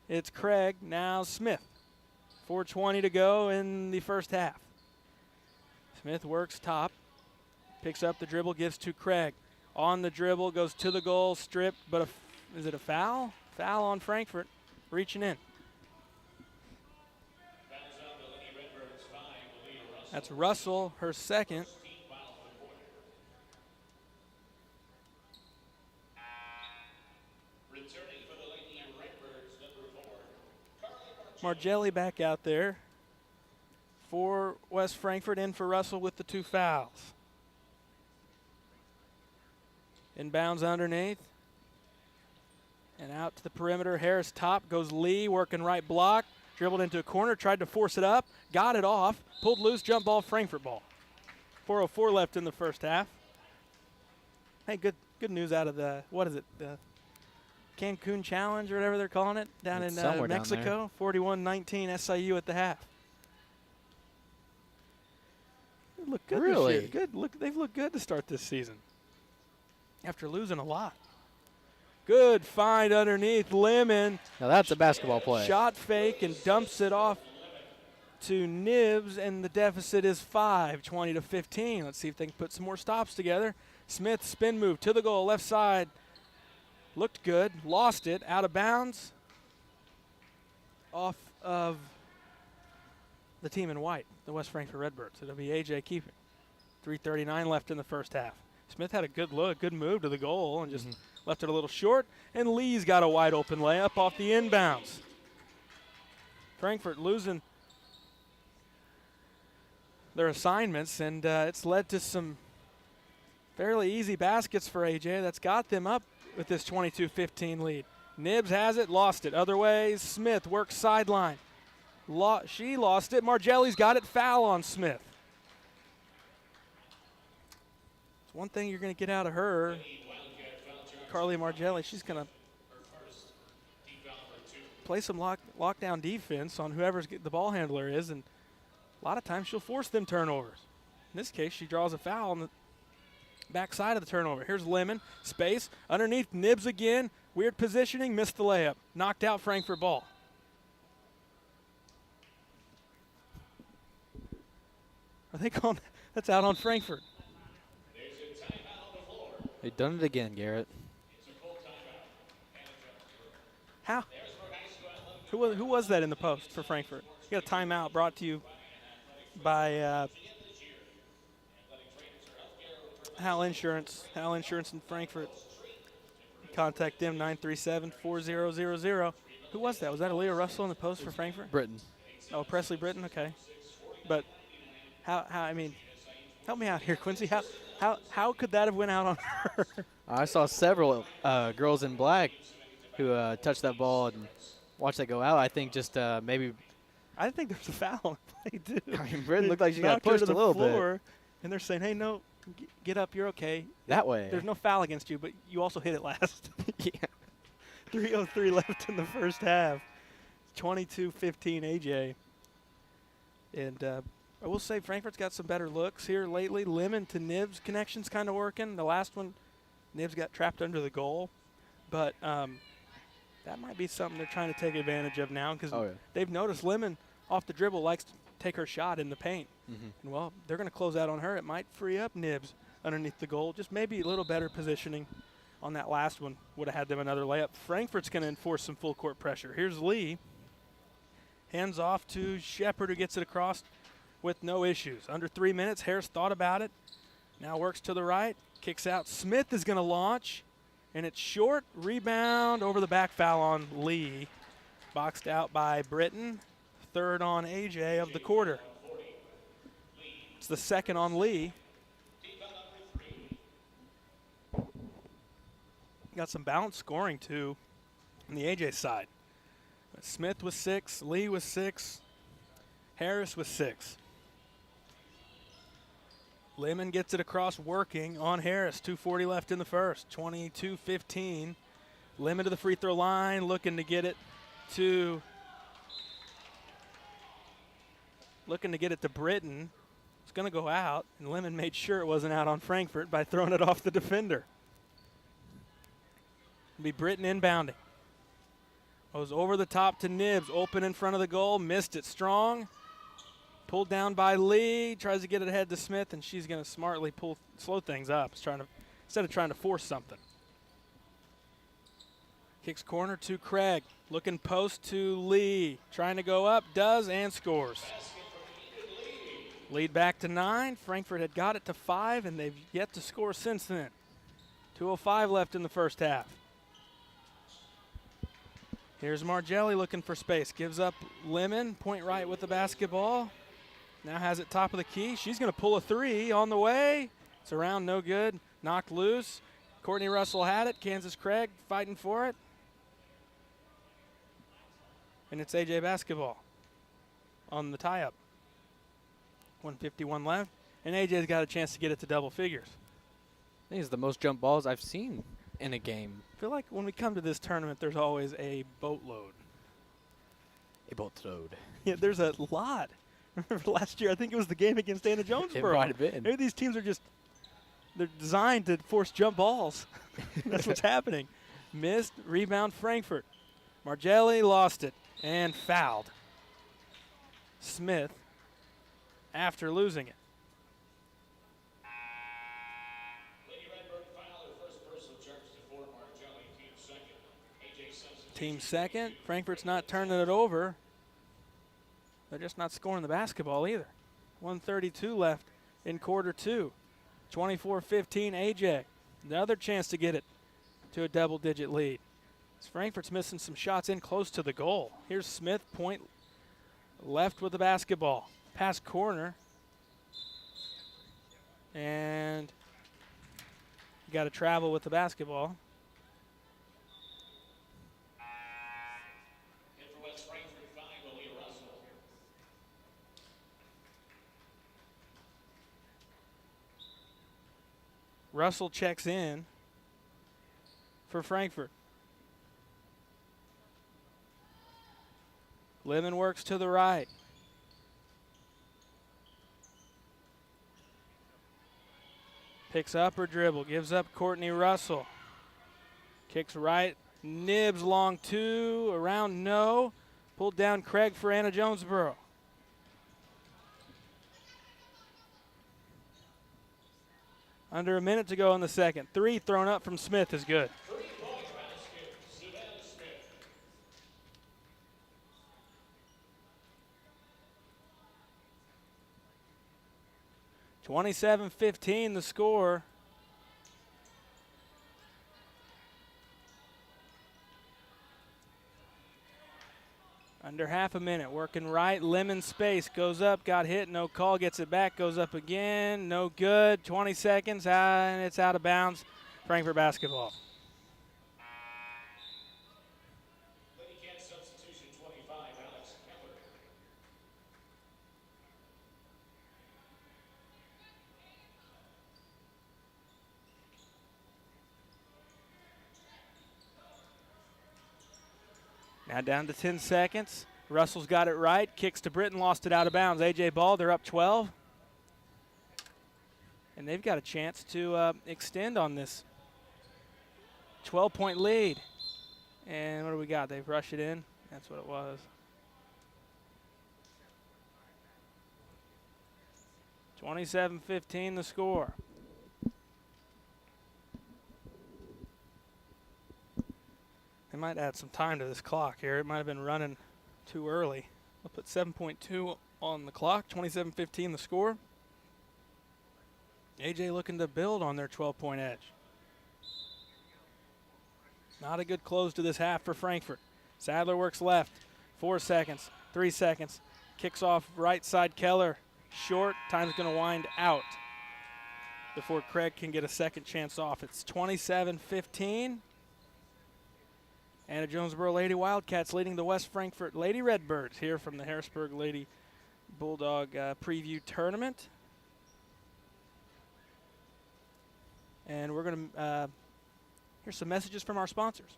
it's Craig, now Smith. 4:20 to go in the first half. Smith works top, picks up the dribble, gives to Craig. On the dribble, goes to the goal, stripped, but is it a foul? Foul on Frankfort, reaching in. That's Russell, her second. Margelli back out there for West Frankfort, in for Russell with the 2 fouls. Inbounds underneath. And out to the perimeter. Harris top, goes Lee, working right block. Dribbled into a corner, tried to force it up, got it off, pulled loose, jump ball, Frankfort ball. 4:04 left in the first half. Hey, good news out of the, what is it, the Cancun Challenge or whatever they're calling it, down It's in Mexico. 41-19 SIU at the half. They look good Really? this year. Good. Look, they've looked good to start this season after losing a lot. Good find underneath. Lemon. Now that's a basketball play. Shot fake and dumps it off to Nibs, and the deficit is 5, 20-15. Let's see if they can put some more stops together. Smith spin move to the goal, left side. Looked good, lost it, out of bounds. Off of the team in white, the West Frankfort Redbirds. It'll be A.J. keeping. 3:39 left in the first half. Smith had a good look, good move to the goal, and just left it a little short. And Lee's got a wide open layup off the inbounds. Frankfort losing their assignments, and it's led to some fairly easy baskets for A.J. That's got them up with this 22-15 lead. Nibs has it, lost it. Other way, Smith works sideline. She lost it. Margelli's got it, foul on Smith. It's one thing you're going to get out of her, Carly Margelli. She's going to play some lockdown defense on whoever the ball handler is, and a lot of times she'll force them turnovers. In this case, she draws a foul on the backside of the turnover. Here's Lemon, space, underneath, Nibs again, weird positioning, missed the layup. Knocked out Frankfort ball. Are they calling that's out on Frankfort? They've done it again, Garrett. How? Who was that in the post for Frankfort? You got a timeout brought to you by Hal Insurance. Hal Insurance in Frankfort. Contact them, 937-4000. Who was that? Was that Aaliyah Russell in the post for Frankfort? Britton. Oh, Presley Britton, okay. But how I mean, help me out here, Quincy. How could that have went out on her? I saw several girls in black who touched that ball and watched that go out. I think just maybe. I think there's a foul on play, too. I mean, Britton looked like she got Knocked her pushed to a the little floor, and they're saying, hey, no, get up, you're okay. That way. There's no foul against you, but you also hit it last. Yeah. 3:03 left in the first half. 22-15 AJ. And I will say Frankfort's got some better looks here lately. Lemon to Nibs connection's kind of working. The last one, Nibs got trapped under the goal. But that might be something they're trying to take advantage of now because they've noticed Lemon off the dribble likes to take her shot in the paint. And, well, they're going to close out on her. It might free up Nibs underneath the goal. Just maybe a little better positioning on that last one would have had them another layup. Frankfort's going to enforce some full court pressure. Here's Lee. Hands off to Shepard, who gets it across with no issues. Under 3 minutes, Harris thought about it. Now works to the right, kicks out. Smith is going to launch, and it's short. Rebound over the back, foul on Lee. Boxed out by Britton. Third on AJ of the quarter. It's the second on Lee. Got some balanced scoring, too, on the AJ side. Smith was 6, Lee was 6, Harris was 6. Lemon gets it across working on Harris. 2:40 left in the first. 22-15. Lemon to the free throw line, looking to get it to Britton. It's going to go out, and Lemon made sure it wasn't out on Frankfort by throwing it off the defender. It'll be Britton inbounding. Goes over the top to Nibbs, open in front of the goal, missed it strong. Pulled down by Lee, tries to get it ahead to Smith, and she's going to smartly slow things up. Instead of trying to force something. Kicks corner to Craig, looking post to Lee, trying to go up, does, and scores. Lead back to 9. Frankfort had got it to 5, and they've yet to score since then. 2:05 left in the first half. Here's Margelli looking for space. Gives up Lemon, point right with the basketball. Now has it top of the key. She's going to pull a 3 on the way. It's around, no good. Knocked loose. Courtney Russell had it. Kansas Craig fighting for it. And it's AJ basketball on the tie-up. 1:51 left. And AJ's got a chance to get it to double figures. I think it's the most jump balls I've seen in a game. I feel like when we come to this tournament, there's always a boatload. A boatload. Yeah, there's a lot. Remember last year, I think it was the game against Anna-Jonesboro. It might have been. Maybe these teams are they're designed to force jump balls. That's what's happening. Missed, rebound Frankfort. Margelli lost it and fouled Smith after losing it. Lady Redbird foul, her first personal charge to Fort Margelli, team second. AJ substitution. Team second. Frankfort's not turning it over. They're just not scoring the basketball either. 1:32 left in quarter 2. 24-15 AJ. Another chance to get it to a double-digit lead. Frankfort's missing some shots in close to the goal. Here's Smith, point left with the basketball. Pass corner. And you got to travel with the basketball. And for West Frankfort, 5, Aaliyah Russell. Russell checks in for Frankfort. Lemon works to the right. Picks up her dribble, gives up Courtney Russell. Kicks right, Nibbs long 2, around no. Pulled down Craig for Anna-Jonesboro. Under a minute to go in the second. 3 thrown up from Smith is good. 3-point basket, Savannah Smith. 27-15 the score. Under half a minute, working right, Lemon space, goes up, got hit, no call, gets it back, goes up again, no good, 20 seconds, and it's out of bounds. Frankfort basketball. Lady Cats substitution 25, Alex Keller. Now down to 10 seconds. Russell's got it right, kicks to Britton, lost it out of bounds. AJ ball, they're up 12. And they've got a chance to extend on this 12-point lead. And what do we got? They've rushed it in. That's what it was. 27-15 the score. They might add some time to this clock here. It might have been running too early. I'll put 7.2 on the clock. 27-15 the score. AJ looking to build on their 12-point edge. Not a good close to this half for Frankfort. Sadler works left. 4 seconds. 3 seconds. Kicks off right side Keller. Short. Time's going to wind out before Craig can get a second chance off. It's 27-15. Anna-Jonesboro Lady Wildcats leading the West Frankfort Lady Redbirds here from the Harrisburg Lady Bulldog Preview Tournament. And we're going to here's some messages from our sponsors.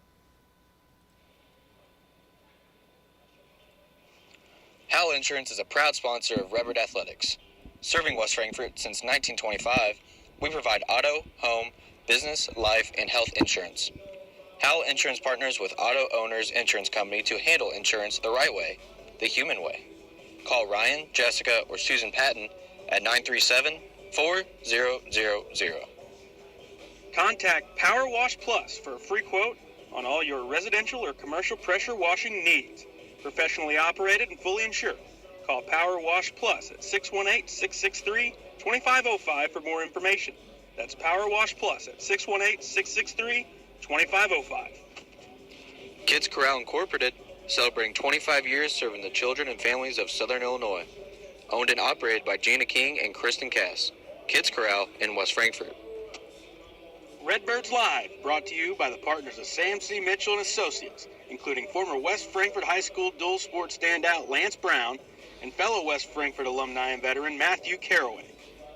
Howell Insurance is a proud sponsor of Redbird Athletics. Serving West Frankfort since 1925, we provide auto, home, business, life, and health insurance. Howell Insurance partners with Auto Owners Insurance Company to handle insurance the right way, the human way. Call Ryan, Jessica, or Susan Patton at 937-4000. Contact Power Wash Plus for a free quote on all your residential or commercial pressure washing needs. Professionally operated and fully insured. Call Power Wash Plus at 618-663-2505 for more information. That's Power Wash Plus at 618-663-2505. Kids Corral Incorporated, celebrating 25 years serving the children and families of Southern Illinois. Owned and operated by Gina King and Kristen Cass. Kids Corral in West Frankfort. Redbirds Live, brought to you by the partners of Sam C. Mitchell and Associates, including former West Frankfort High School dual sport standout Lance Brown and fellow West Frankfort alumni and veteran Matthew Caraway.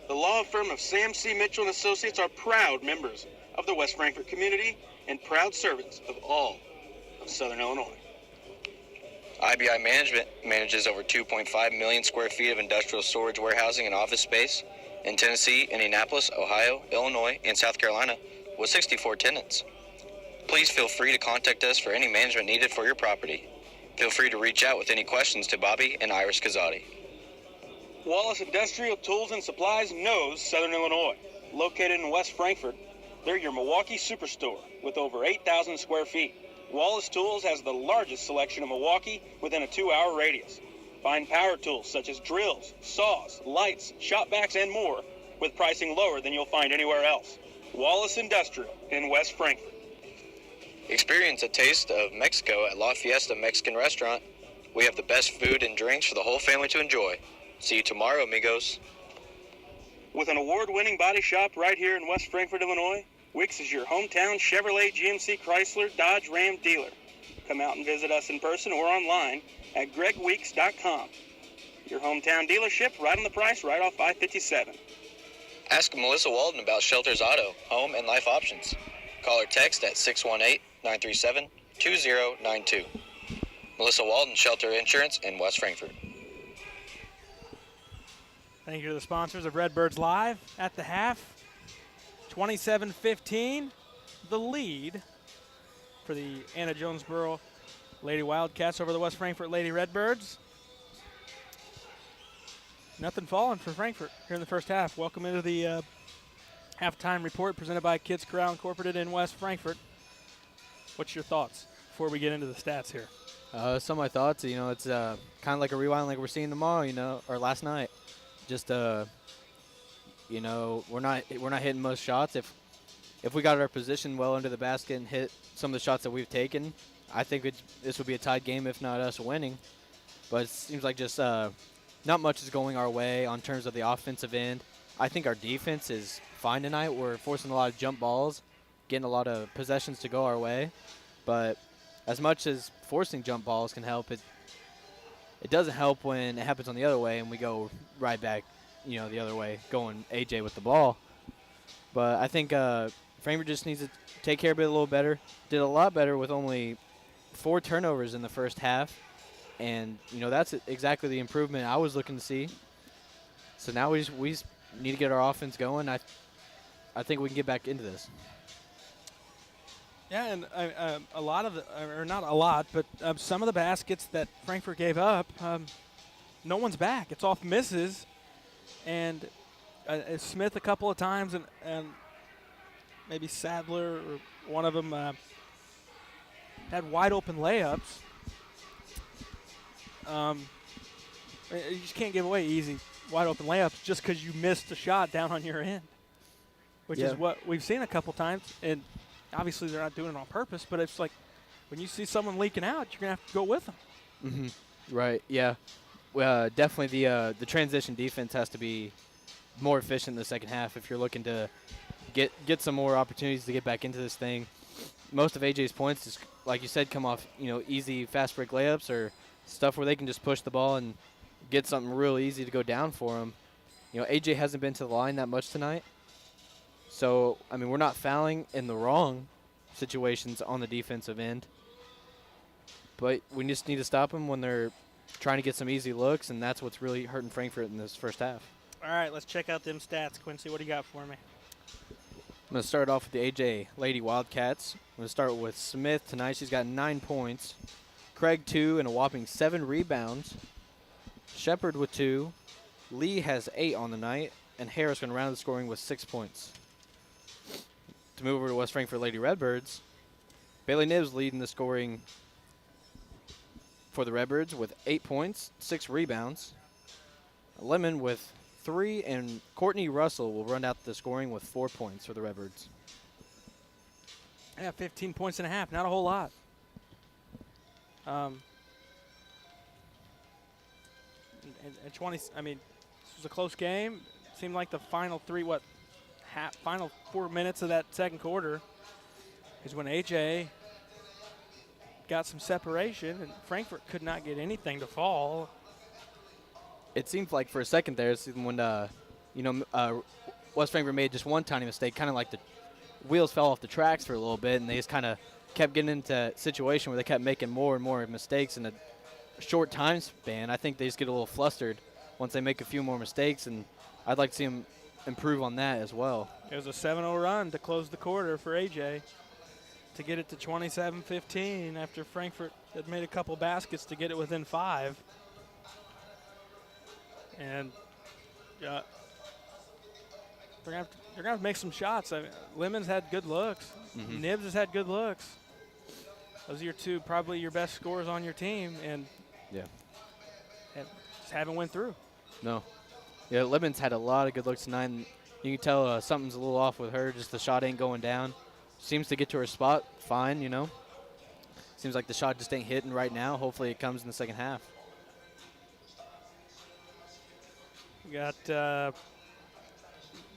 The law firm of Sam C. Mitchell and Associates are proud members of the West Frankfort community and proud servants of all of Southern Illinois. IBI Management manages over 2.5 million square feet of industrial storage, warehousing, and office space in Tennessee, Indianapolis, Ohio, Illinois, and South Carolina with 64 tenants. Please feel free to contact us for any management needed for your property. Feel free to reach out with any questions to Bobby and Iris Kazadi. Wallace Industrial Tools and Supplies knows Southern Illinois. Located in West Frankfort, they're your Milwaukee superstore with over 8,000 square feet. Wallace Tools has the largest selection of Milwaukee within a 2-hour radius. Find power tools such as drills, saws, lights, shop vacs, and more with pricing lower than you'll find anywhere else. Wallace Industrial in West Frankfort. Experience a taste of Mexico at La Fiesta Mexican Restaurant. We have the best food and drinks for the whole family to enjoy. See you tomorrow, amigos. With an award-winning body shop right here in West Frankfort, Illinois, Wicks is your hometown Chevrolet, GMC, Chrysler, Dodge, Ram dealer. Come out and visit us in person or online at gregweeks.com. Your hometown dealership, right on the price, right off I-57. Ask Melissa Walden about Shelter's Auto, Home, and Life options. Call or text at 618-937-2092. Melissa Walden, Shelter Insurance in West Frankfort. Thank you to the sponsors of Redbirds Live at the half. 27-15, the lead for the Anna-Jonesboro Lady Wildcats over the West Frankfort Lady Redbirds. Nothing falling for Frankfort here in the first half. Welcome into the halftime report presented by Kids Corral Incorporated in West Frankfort. What's your thoughts before we get into the stats here? Some of my thoughts, it's kind of like a rewind like we're seeing tomorrow, or last night. Just, we're not hitting most shots. If we got our position well under the basket and hit some of the shots that we've taken, I think this would be a tied game, if not us winning. But it seems like just not much is going our way on terms of the offensive end. I think our defense is fine tonight. We're forcing a lot of jump balls, getting a lot of possessions to go our way. But as much as forcing jump balls can help, it doesn't help when it happens on the other way and we go right back, the other way, going AJ with the ball. But I think Framer just needs to take care of it a little better. Did a lot better with only 4 turnovers in the first half. And, that's exactly the improvement I was looking to see. So now we need to get our offense going. I think we can get back into this. Yeah, and a lot of or not a lot, but some of the baskets that Frankfort gave up, no one's back. It's off misses. And Smith a couple of times and maybe Sadler or one of them had wide open layups. You just can't give away easy wide open layups just because you missed a shot down on your end, which is what we've seen a couple times. And obviously they're not doing it on purpose, but it's like when you see someone leaking out, you're going to have to go with them. Mm-hmm. Right, yeah. Definitely the transition defense has to be more efficient in the second half if you're looking to get some more opportunities to get back into this thing. Most of AJ's points is, like you said, come off easy fast break layups or stuff where they can just push the ball and get something real easy to go down for them. AJ hasn't been to the line that much tonight. So, we're not fouling in the wrong situations on the defensive end. But we just need to stop them when they're trying to get some easy looks, and that's what's really hurting Frankfort in this first half. All right, let's check out them stats. Quincy, what do you got for me? I'm going to start off with the AJ Lady Wildcats. I'm going to start with Smith tonight. She's got 9 points. Craig 2 and a whopping 7 rebounds. Shepard with 2. Lee has 8 on the night. And Harris going to round the scoring with 6 points. To move over to West Frankfort Lady Redbirds, Bailey Nibbs leading the scoring for the Redbirds with 8 points, 6 rebounds. Lemon with 3, and Courtney Russell will run out the scoring with 4 points for the Redbirds. Yeah, 15 points and a half, not a whole lot. And 20, I mean, this was a close game. Seemed like the final final 4 minutes of that second quarter is when AJ got some separation, and Frankfort could not get anything to fall. It seemed like for a second there, when West Frankfort made just one tiny mistake, kind of like the wheels fell off the tracks for a little bit, and they just kind of kept getting into a situation where they kept making more and more mistakes in a short time span. I think they just get a little flustered once they make a few more mistakes, and I'd like to see them improve on that as well. It was a 7-0 run to close the quarter for AJ to get it to 27-15 after Frankfort had made a couple baskets to get it within 5. And they're gonna have to make some shots. I mean, Lemon's had good looks. Nibbs has had good looks. Those are probably your best scorers on your team, and just haven't went through. No. Yeah, Lemon's had a lot of good looks tonight, and you can tell something's a little off with her. Just the shot ain't going down. Seems to get to her spot fine, Seems like the shot just ain't hitting right now. Hopefully it comes in the second half. We got a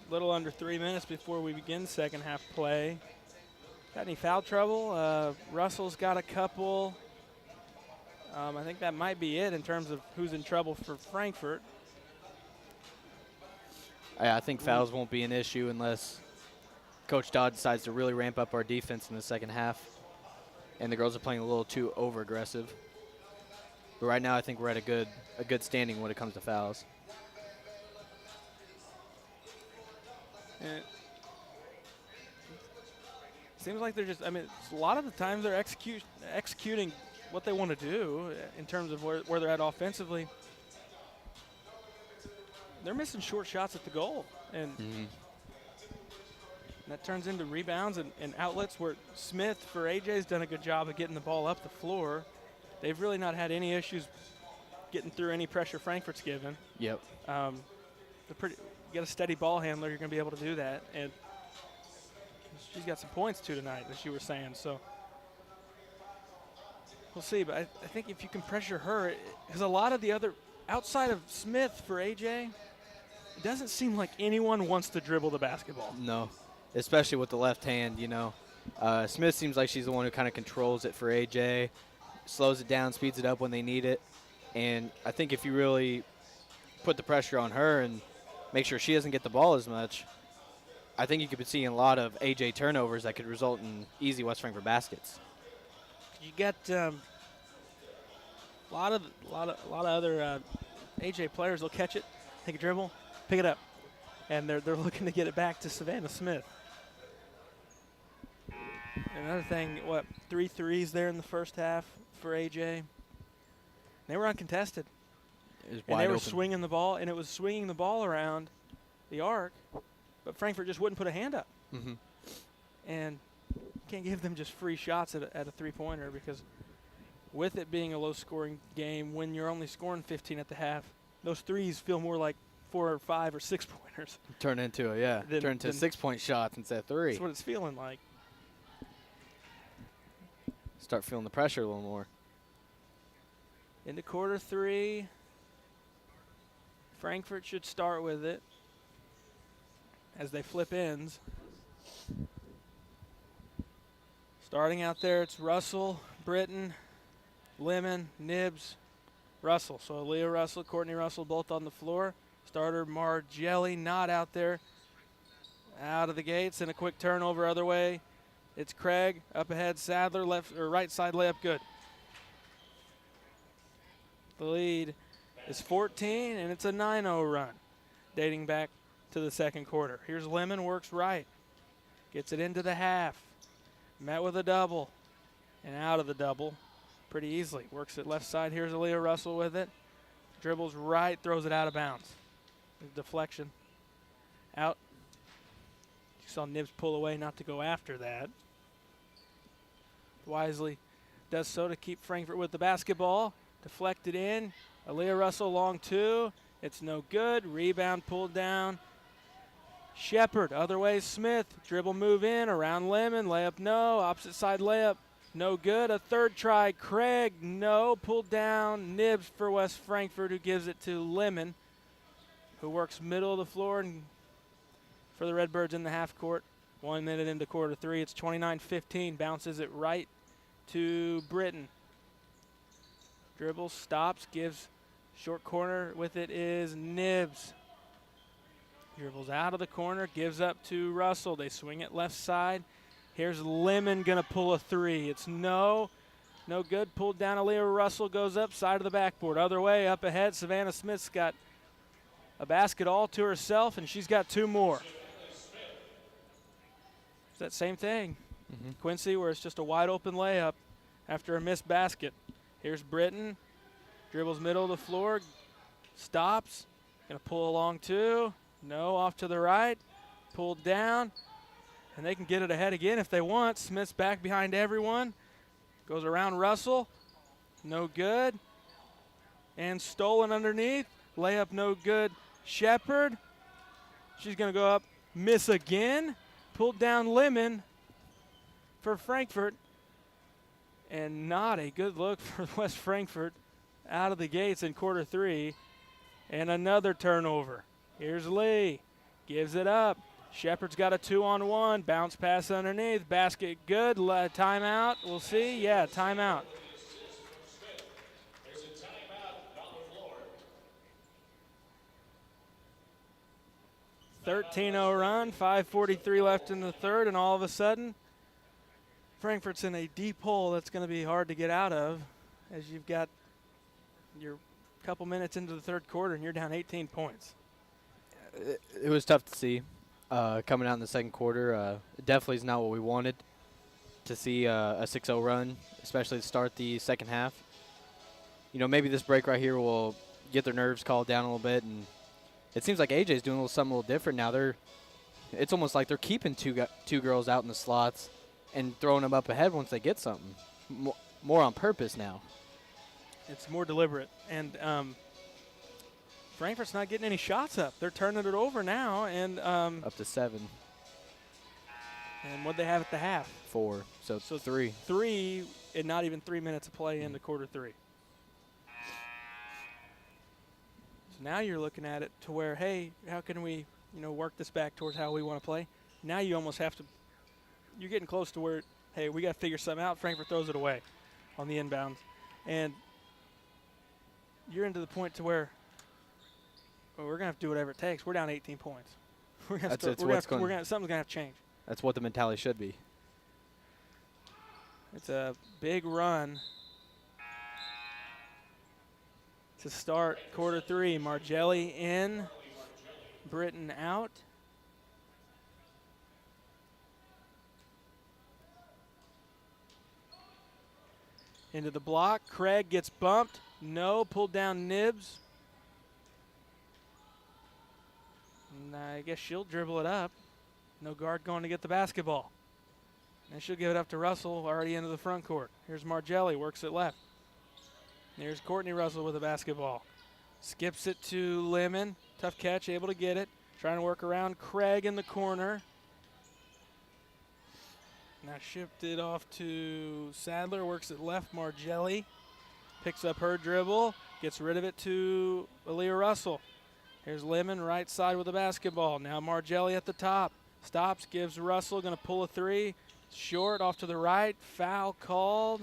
little under 3 minutes before we begin second half play. Got any foul trouble? Russell's got a couple. I think that might be it in terms of who's in trouble for Frankfort. I think fouls won't be an issue unless Coach Dodd decides to really ramp up our defense in the second half, and the girls are playing a little too over-aggressive. But right now I think we're at a good standing when it comes to fouls. And it seems like they're just, a lot of the times they're executing what they want to do in terms of where they're at offensively. They're missing short shots at the goal. And that turns into rebounds and outlets where Smith for AJ's done a good job of getting the ball up the floor. They've really not had any issues getting through any pressure Frankfort's given. Yep. You get a steady ball handler, you're going to be able to do that. And she's got some points too tonight, as you were saying. So we'll see. But I think if you can pressure her, because a lot of the other, outside of Smith for AJ, it doesn't seem like anyone wants to dribble the basketball. No, especially with the left hand, Smith seems like she's the one who kind of controls it for AJ, slows it down, speeds it up when they need it. And I think if you really put the pressure on her and make sure she doesn't get the ball as much, I think you could be seeing a lot of AJ turnovers that could result in easy West Frankfort baskets. You got a lot of other AJ players will catch it, take a dribble, pick it up, and they're looking to get it back to Savannah Smith. Another thing, 3 threes there in the first half for AJ. They were uncontested. And they were swinging the ball, and it was swinging the ball around the arc, but Frankfort just wouldn't put a hand up. And you can't give them just free shots at a three-pointer, because with it being a low-scoring game, when you're only scoring 15 at the half, those threes feel more like 4 or 5 or 6 pointers. Turn into 6-point shots instead of 3. That's what it's feeling like. Start feeling the pressure a little more. Into quarter 3. Frankfort should start with it as they flip ends. Starting out there, it's Russell, Britton, Lemon, Nibbs, Russell. So Leah Russell, Courtney Russell, both on the floor. Starter Margelli not out there. Out of the gates, and a quick turnover other way. It's Craig, up ahead, Sadler, left or right side layup, good. The lead is 14, and it's a 9-0 run dating back to the second quarter. Here's Lemon, works right. Gets it into the half. Met with a double and out of the double pretty easily. Works it left side. Here's Aaliyah Russell with it. Dribbles right, throws it out of bounds. Deflection. Out. You saw Nibs pull away not to go after that. Wisely does so to keep Frankfort with the basketball. Deflected in. Aaliyah Russell long two. It's no good. Rebound pulled down. Shepard, other way Smith. Dribble move in, around Lemon. Layup no. Opposite side layup. No good. A third try. Craig, no. Pulled down. Nibs for West Frankfort, who gives it to Lemon, who works middle of the floor and for the Redbirds in the half court. 1 minute into quarter three. It's 29-15. Bounces it right to Britton. Dribble, stops, gives short corner with it is Nibs. Dribbles out of the corner, gives up to Russell. They swing it left side. Here's Lemon going to pull a three. It's no good. Pulled down. Aaliyah Russell goes up, side of the backboard. Other way, up ahead, Savannah Smith's got a basket all to herself, and she's got two more. It's that same thing. Quincy, where it's just a wide open layup after a missed basket. Here's Britton. Dribbles middle of the floor. Stops. Going to pull along two. No, off to the right. Pulled down. And they can get it ahead again if they want. Smith's back behind everyone. Goes around Russell. No good. And stolen underneath. Layup no good. Shepard. She's going to go up. Miss again. Pulled down Lemon for Frankfort. And not a good look for West Frankfort out of the gates in quarter three. And another turnover. Here's Lee. Gives it up. Shepard's got a 2-on-1. Bounce pass underneath. Basket good. Timeout. We'll see. Yeah, timeout. There's a timeout on the floor. 13-0 run. 5:43 left in the third. And all of a sudden, Frankfort's in a deep hole that's going to be hard to get out of, as you've got your couple minutes into the third quarter and you're down 18 points. It was tough to see coming out in the second quarter. It definitely is not what we wanted to see a 6-0 run, especially to start the second half. You know, maybe this break right here will get their nerves calmed down a little bit, and it seems like AJ's doing something a little different now. It's almost like they're keeping two girls out in the slots and throwing them up ahead once they get something. More on purpose now. It's more deliberate. And Frankfort's not getting any shots up. They're turning it over now. And up to 7. And what they have at the half? 4. So 3. 3, and not even 3 minutes of play into quarter three. So now you're looking at it to where, hey, how can we, work this back towards how we want to play? Now you almost have to. You're getting close to where, hey, we got to figure something out. Frankfort throws it away on the inbounds. And you're into the point to where we're going to have to do whatever it takes. We're down 18 points. Something's going to have to change. That's what the mentality should be. It's a big run to start quarter three. Margelli in, Britton out. Into the block. Craig gets bumped. No. Pulled down Nibs. And I guess she'll dribble it up. No guard going to get the basketball. And she'll give it up to Russell, already into the front court. Here's Margelli, works it left. Here's Courtney Russell with the basketball. Skips it to Lemon. Tough catch, able to get it. Trying to work around Craig in the corner. Now shipped it off to Sadler, works it left. Margelli picks up her dribble, gets rid of it to Aaliyah Russell. Here's Lemon, right side with the basketball. Now Margelli at the top. Stops, gives Russell, going to pull a three. Short, off to the right. Foul called.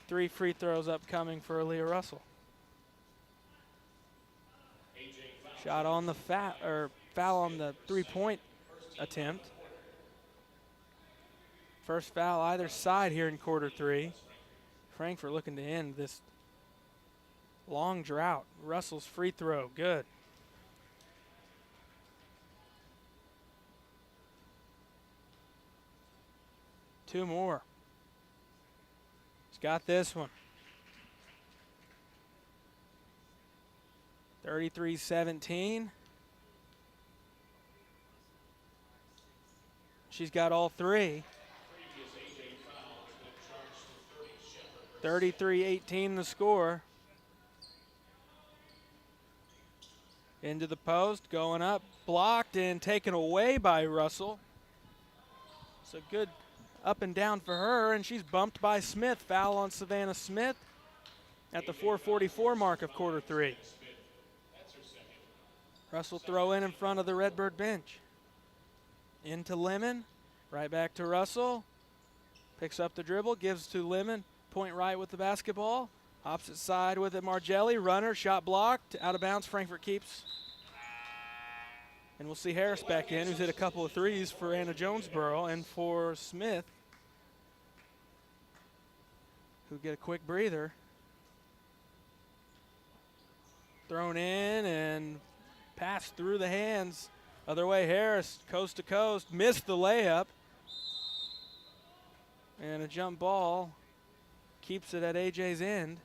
3 free throws upcoming for Aaliyah Russell. Shot on the foul on the three-point attempt. First foul either side here in quarter three. Frankfort looking to end this Long drought. Russell's free throw, good. Two more. He's got this one. 33-17. She's got all three. 33-18 the score. Into the post, going up, blocked and taken away by Russell. It's a good up and down for her, and she's bumped by Smith. Foul on Savannah Smith at the 4:44 mark of quarter three. Russell throw in front of the Redbird bench. Into Lemon, right back to Russell. Picks up the dribble, gives to Lemon. Point right with the basketball. Opposite side with it, Margelli. Runner, shot blocked, out of bounds. Frankfort keeps. And we'll see Harris back in, who's hit a couple of threes for Anna-Jonesboro and for Smith, who get a quick breather. Thrown in and passed through the hands. Other way, Harris, coast to coast, missed the layup. And a jump ball keeps it at AJ's end.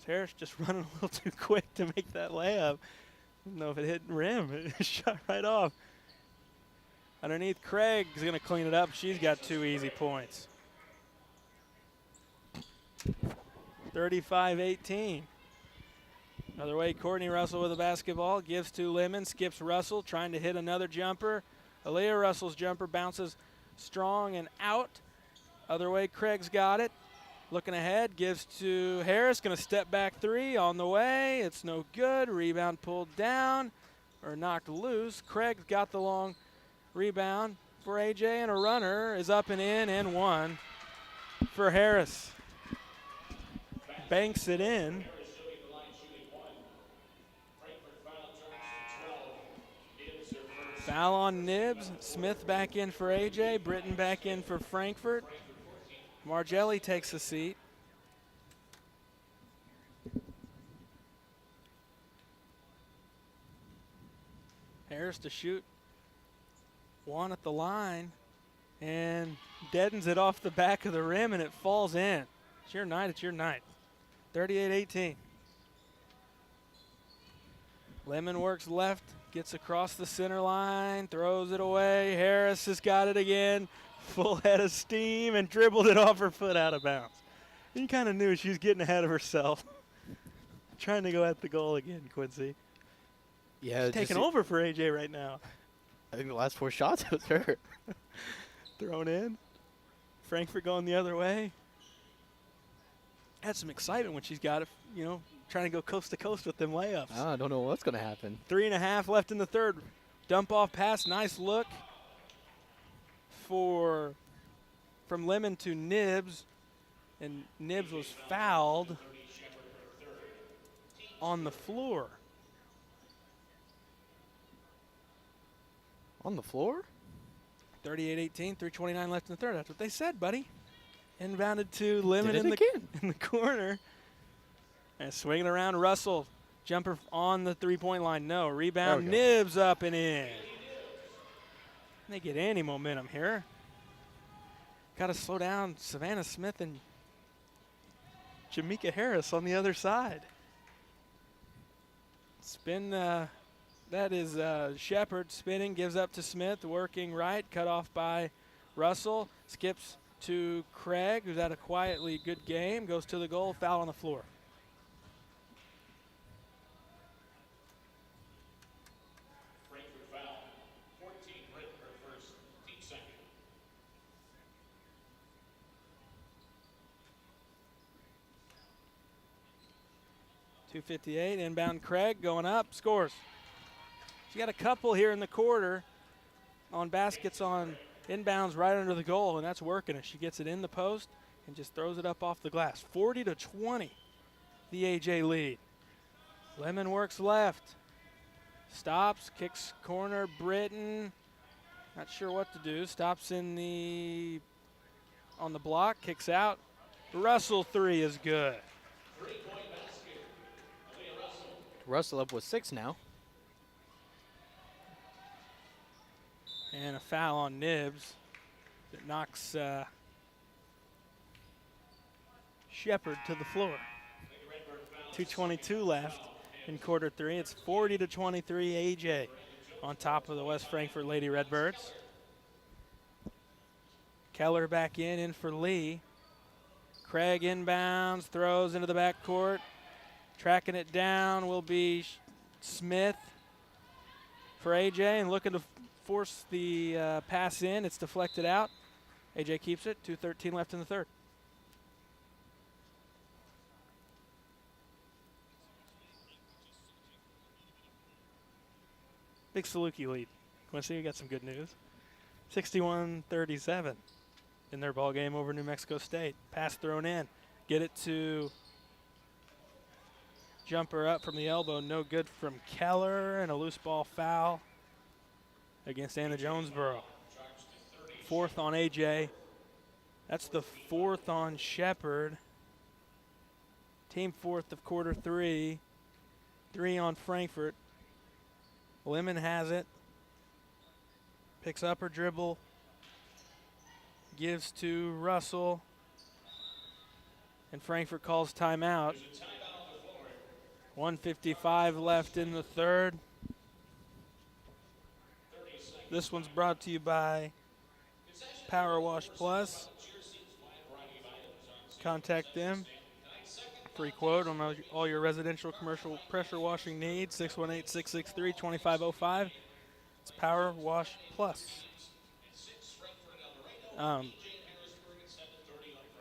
Harris just running a little too quick to make that layup. I don't know if it hit rim. It shot right off. Underneath, Craig's going to clean it up. She's got 2 easy points. 35-18. Other way, Courtney Russell with the basketball. Gives to Lemon. Skips Russell, trying to hit another jumper. Aaliyah Russell's jumper bounces strong and out. Other way, Craig's got it. Looking ahead, gives to Harris. Going to step back three on the way. It's no good. Rebound pulled down or knocked loose. Craig's got the long rebound for AJ, and a runner is up and in and one for Harris. Banks it in. Foul on Nibs. Smith back in for AJ. Britton back in for Frankfort. Margelli takes a seat. Harris to shoot. One at the line. And deadens it off the back of the rim, and it falls in. It's your night. It's your night. 38-18. Lemon works left. Gets across the center line. Throws it away. Harris has got it again. Full head of steam and dribbled it off her foot out of bounds. You kind of knew she was getting ahead of herself. Trying to go at the goal again, Quincy. Yeah, She's taking over for AJ right now. I think the last 4 shots was her. Thrown in. Frankfort going the other way. Had some excitement when she's got it, trying to go coast to coast with them layups. I don't know what's going to happen. 3.5 left in the third. Dump off pass, nice look from Lemon to Nibs, and Nibs was fouled on the floor. On the floor? 38-18, 3:29 left in the third. That's what they said, buddy. Inbounded to Lemon in the corner. And swinging around, Russell. Jumper on the three-point line. No. Rebound, Nibs up and in. They get any momentum here. Got to slow down Savannah Smith and Jamaica Harris on the other side. Spin, that is Shepard spinning, gives up to Smith, working right, cut off by Russell. Skips to Craig, who's had a quietly good game, goes to the goal, foul on the floor. Frankfort foul. 14 Britton, her first, team second. 2:58, inbound Craig going up, scores. She got a couple here in the quarter on baskets on inbounds right under the goal, and that's working as she gets it in the post and just throws it up off the glass. 40-20, the AJ lead. Lemon works left. Stops, kicks corner, Britton. Not sure what to do. Stops on the block, kicks out. Russell three is good. 3-point Russell up with 6 now. And a foul on Nibs that knocks Shepard to the floor. 2:22 left in quarter 3. It's 40-23 AJ on top of the West Frankfort Lady Redbirds. Keller back in for Lee. Craig inbounds, throws into the backcourt. Tracking it down will be Smith for AJ, and looking to force the pass in. It's deflected out. AJ keeps it. 2:13 left in the third. Big Saluki lead. Quincy, you got some good news. 61-37 in their ball game over New Mexico State. Pass thrown in. Get it to jumper up from the elbow. No good from Keller, and a loose ball foul against Anna-Jonesboro. 4th on AJ. That's the 4th on Shepard. Team 4th of quarter 3. 3 on Frankfort. Lemon has it. Picks up her dribble. Gives to Russell. And Frankfort calls timeout. 1:55 left in the third. This one's brought to you by Power Wash Plus. Contact them. Free quote on all your residential commercial pressure washing needs. 618-663-2505. It's Power Wash Plus.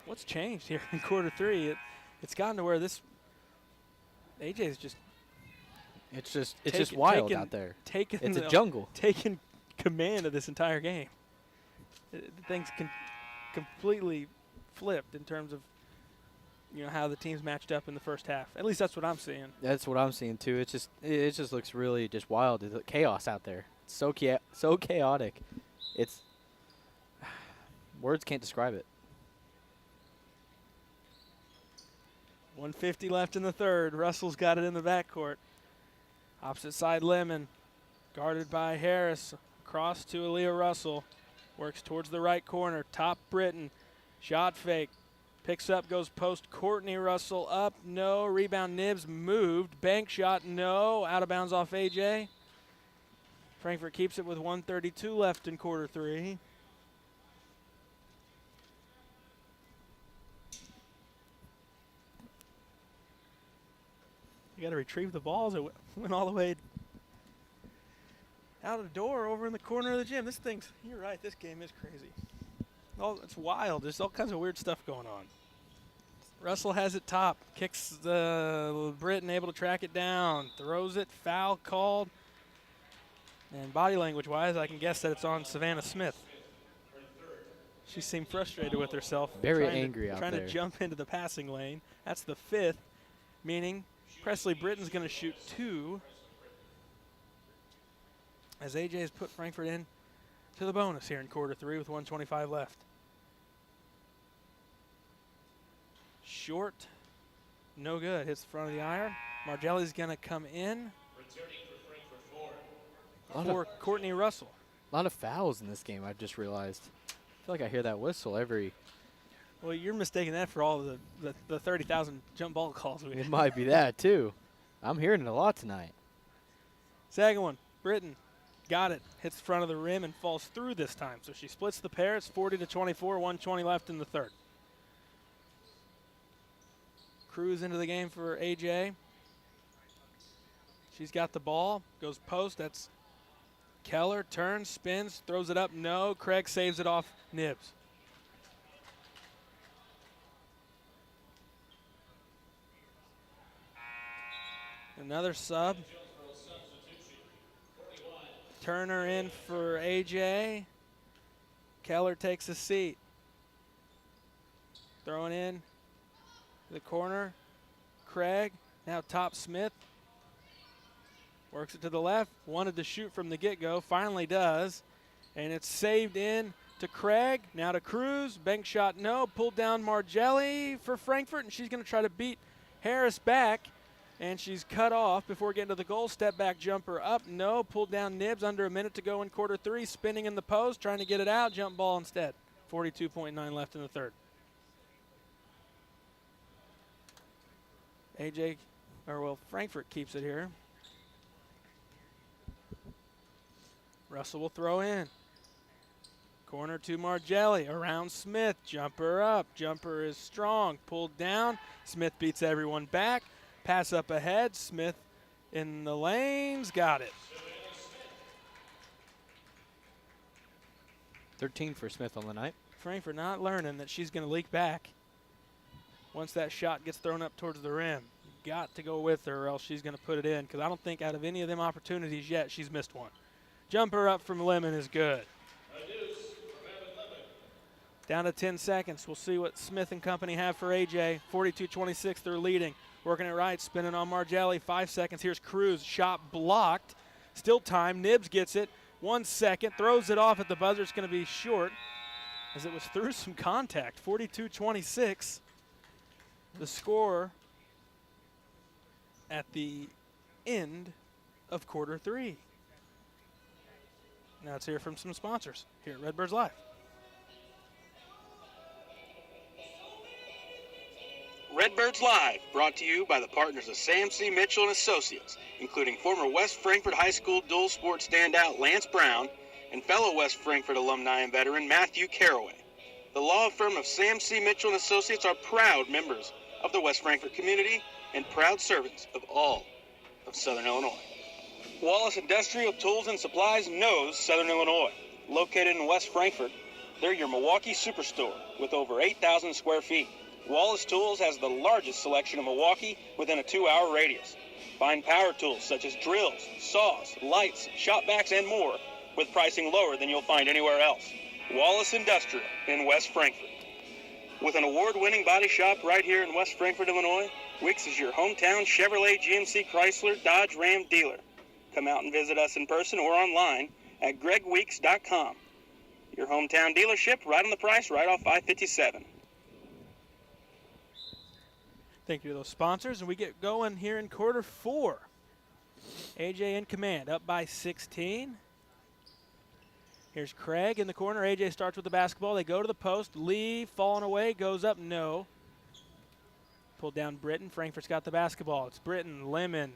What's changed here in quarter 3? It's gotten to where this AJ's just It's just wild out there. It's a jungle. Taking command of this entire game. Things completely flipped in terms of how the teams matched up in the first half. At least that's what I'm seeing. That's what I'm seeing too. It just looks really just wild. There's chaos out there. It's so chaotic. It's words can't describe it. 1:50 left in the third. Russell's got it in the backcourt. Opposite side Lemon, guarded by Harris. Across to Aaliyah Russell. Works towards the right corner. Top Britton. Shot fake. Picks up, goes post. Courtney Russell up. No. Rebound Nibs moved. Bank shot. No. Out of bounds off AJ. Frankfort keeps it with 1:32 left in quarter 3. You got to retrieve the balls. It went all the way out of the door over in the corner of the gym. You're right, this game is crazy. It's wild. There's all kinds of weird stuff going on. Russell has it top. Kicks the Britton, able to track it down. Throws it. Foul called. And body language-wise, I can guess that it's on Savannah Smith. She seemed frustrated with herself. Very angry out there. Trying to jump into the passing lane. That's the 5th, meaning Presley Britton's going to shoot 2. As AJ has put Frankfort in to the bonus here in quarter 3 with 1:25 left. Short, no good. Hits the front of the iron. Margelli's going to come in for Courtney Russell. A lot of fouls in this game, I've just realized. I feel like I hear that whistle every... Well, you're mistaking that for all the 30,000 jump ball calls we It might be that, too. I'm hearing it a lot tonight. Second one, Britton. Got it. Hits the front of the rim and falls through this time. So she splits the pair. It's 40-24, 1:20 left in the third. Cruz into the game for AJ. She's got the ball. Goes post. That's Keller. Turns, spins, throws it up. No. Craig saves it off Nibs. Another sub. Turner in for AJ. Keller takes a seat. Throwing in the corner. Craig. Now top Smith. Works it to the left. Wanted to shoot from the get-go. Finally does. And it's saved in to Craig. Now to Cruz. Bank shot no. Pulled down Margelli for Frankfort. And she's going to try to beat Harris back. And she's cut off before getting to the goal. Step back jumper up. No. Pulled down Nibs. Under a minute to go in quarter 3. Spinning in the post. Trying to get it out. Jump ball instead. 42.9 left in the third. Frankfort keeps it here. Russell will throw in. Corner to Margelli. Around Smith. Jumper up. Jumper is strong. Pulled down. Smith beats everyone back. Pass up ahead. Smith in the lanes. Got it. 13 for Smith on the night. Frankfort not learning that she's going to leak back once that shot gets thrown up towards the rim. You got to go with her or else she's going to put it in, because I don't think out of any of them opportunities yet she's missed one. Jumper up from Lemon is good. Down to 10 seconds. We'll see what Smith and company have for AJ. 42-26, they're leading. Working it right, spinning on Margelli. 5 seconds. Here's Cruz. Shot blocked. Still time. Nibs gets it. 1 second. Throws it off at the buzzer. It's going to be short as it was through some contact. 42-26. The score at the end of quarter 3. Now let's hear from some sponsors here at Redbirds Live. Redbirds Live, brought to you by the partners of Sam C. Mitchell and Associates, including former West Frankfort High School dual sport standout Lance Brown and fellow West Frankfort alumni and veteran Matthew Caraway. The law firm of Sam C. Mitchell and Associates are proud members of the West Frankfort community and proud servants of all of Southern Illinois. Wallace Industrial Tools and Supplies knows Southern Illinois. Located in West Frankfort, they're your Milwaukee superstore with over 8,000 square feet. Wallace Tools has the largest selection of Milwaukee within a 2-hour radius. Find power tools such as drills, saws, lights, shop vacs, and more with pricing lower than you'll find anywhere else. Wallace Industrial in West Frankfort. With an award-winning body shop right here in West Frankfort, Illinois, Wicks is your hometown Chevrolet, GMC, Chrysler, Dodge, Ram dealer. Come out and visit us in person or online at gregweeks.com. Your hometown dealership, right on the price, right off I-57. Thank you to those sponsors, and we get going here in quarter 4. AJ in command, up by 16. Here's Craig in the corner. AJ starts with the basketball. They go to the post. Lee falling away, goes up, no. Pulled down Britton. Frankfort's got the basketball. It's Britton, Lemon,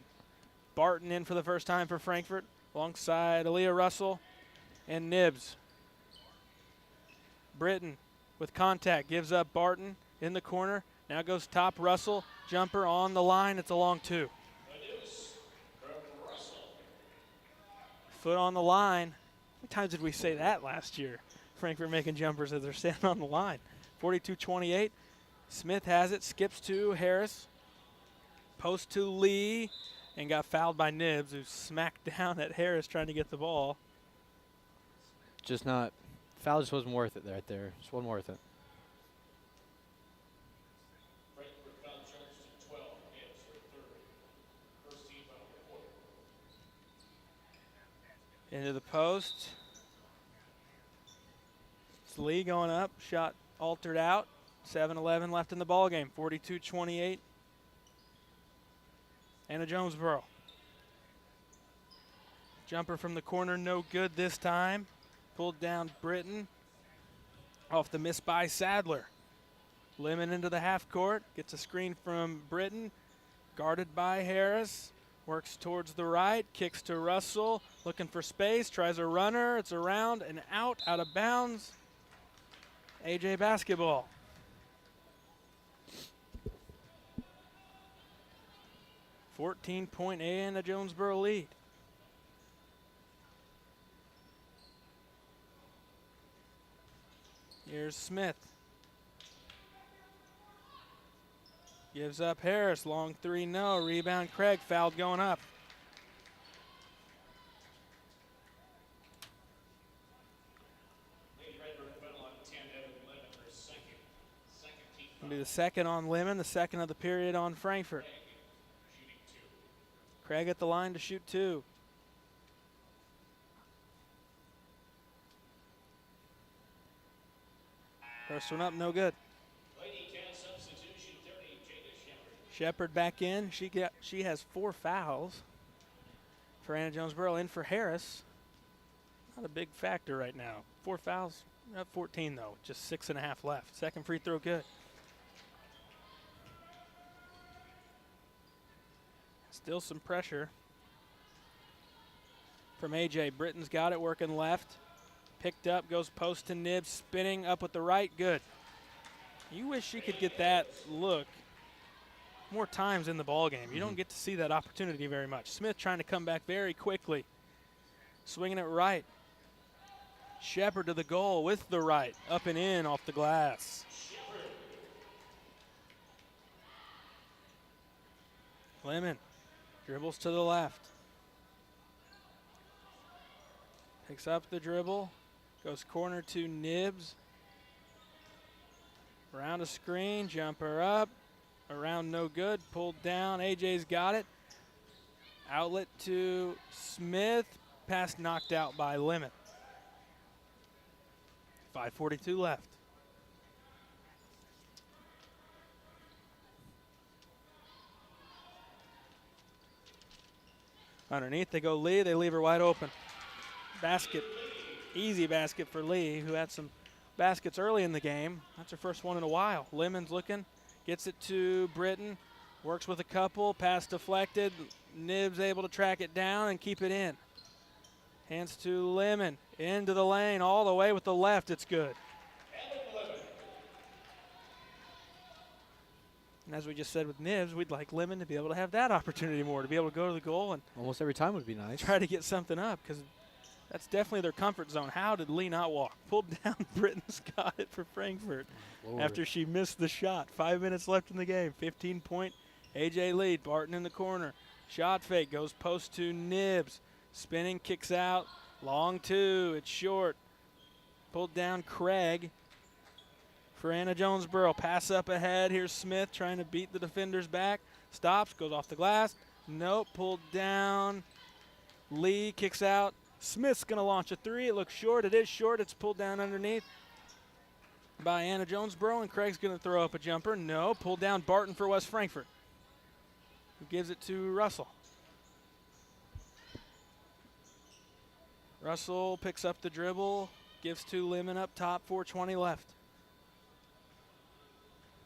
Barton in for the first time for Frankfort, alongside Aaliyah Russell and Nibs. Britton with contact, gives up Barton in the corner. Now goes top Russell, jumper on the line. It's a long 2. Foot on the line. How many times did we say that last year? Frankfort making jumpers as they're standing on the line. 42-28. Smith has it, skips to Harris. Post to Lee, and got fouled by Nibs, who smacked down at Harris trying to get the ball. Foul just wasn't worth it right there. Just wasn't worth it. Into the post. It's Lee going up. Shot altered out. 7-11 left in the ball game. 42-28. Anna-Jonesboro. Jumper from the corner, no good this time. Pulled down Britton. Off the miss by Sadler. Lemon into the half court. Gets a screen from Britton. Guarded by Harris. Works towards the right, kicks to Russell, looking for space, tries a runner, it's around and out of bounds. AJ basketball. .8 Anna-Jonesboro lead. Here's Smith. Gives up Harris. Long 3, no. Rebound Craig. Fouled going up. It'll be the second on Lemon, the second of the period on Frankfort. Craig at the line to shoot 2. First one up, no good. Shepard back in. She has 4 fouls for Anna-Jonesboro. In for Harris. Not a big factor right now. 4 fouls, 14 though. Just 6.5 left. Second free throw good. Still some pressure from A.J. Britton's got it, working left. Picked up, goes post to Nibs, spinning up with the right, good. You wish she could get that look more times in the ball game. You don't get to see that opportunity very much. Smith trying to come back very quickly. Swinging it right. Shepard to the goal with the right, up and in off the glass. Lemon dribbles to the left. Picks up the dribble, goes corner to Nibs. Around a screen, jumper up, around no good, pulled down. AJ's got it. Outlet to Smith, pass knocked out by Lemon. 5:42 left. Underneath they go Lee, they leave her wide open. Basket, easy basket for Lee, who had some baskets early in the game. That's her first one in a while. Lemon's looking, gets it to Britton, works with a couple, pass deflected. Nibs able to track it down and keep it in. Hands to Lemon, into the lane, all the way with the left, it's good. And as we just said with Nibs, we'd like Lemon to be able to have that opportunity more, to be able to go to the goal and almost every time would be nice. Try to get something up, because that's definitely their comfort zone. How did Lee not walk? Pulled down, Britton's got it for Frankfort after she missed the shot. 5 minutes left in the game, 15-point A.J. lead. Barton in the corner. Shot fake, goes post to Nibs. Spinning, kicks out, long 2, it's short. Pulled down Craig for Anna-Jonesboro. Pass up ahead, here's Smith trying to beat the defenders back. Stops, goes off the glass. Nope, pulled down. Lee kicks out. Smith's going to launch a 3. It looks short. It is short. It's pulled down underneath by Anna-Jonesboro, and Craig's going to throw up a jumper. No, pulled down Barton for West Frankfort, who gives it to Russell. Russell picks up the dribble, gives to Lemon up top, 4:20 left.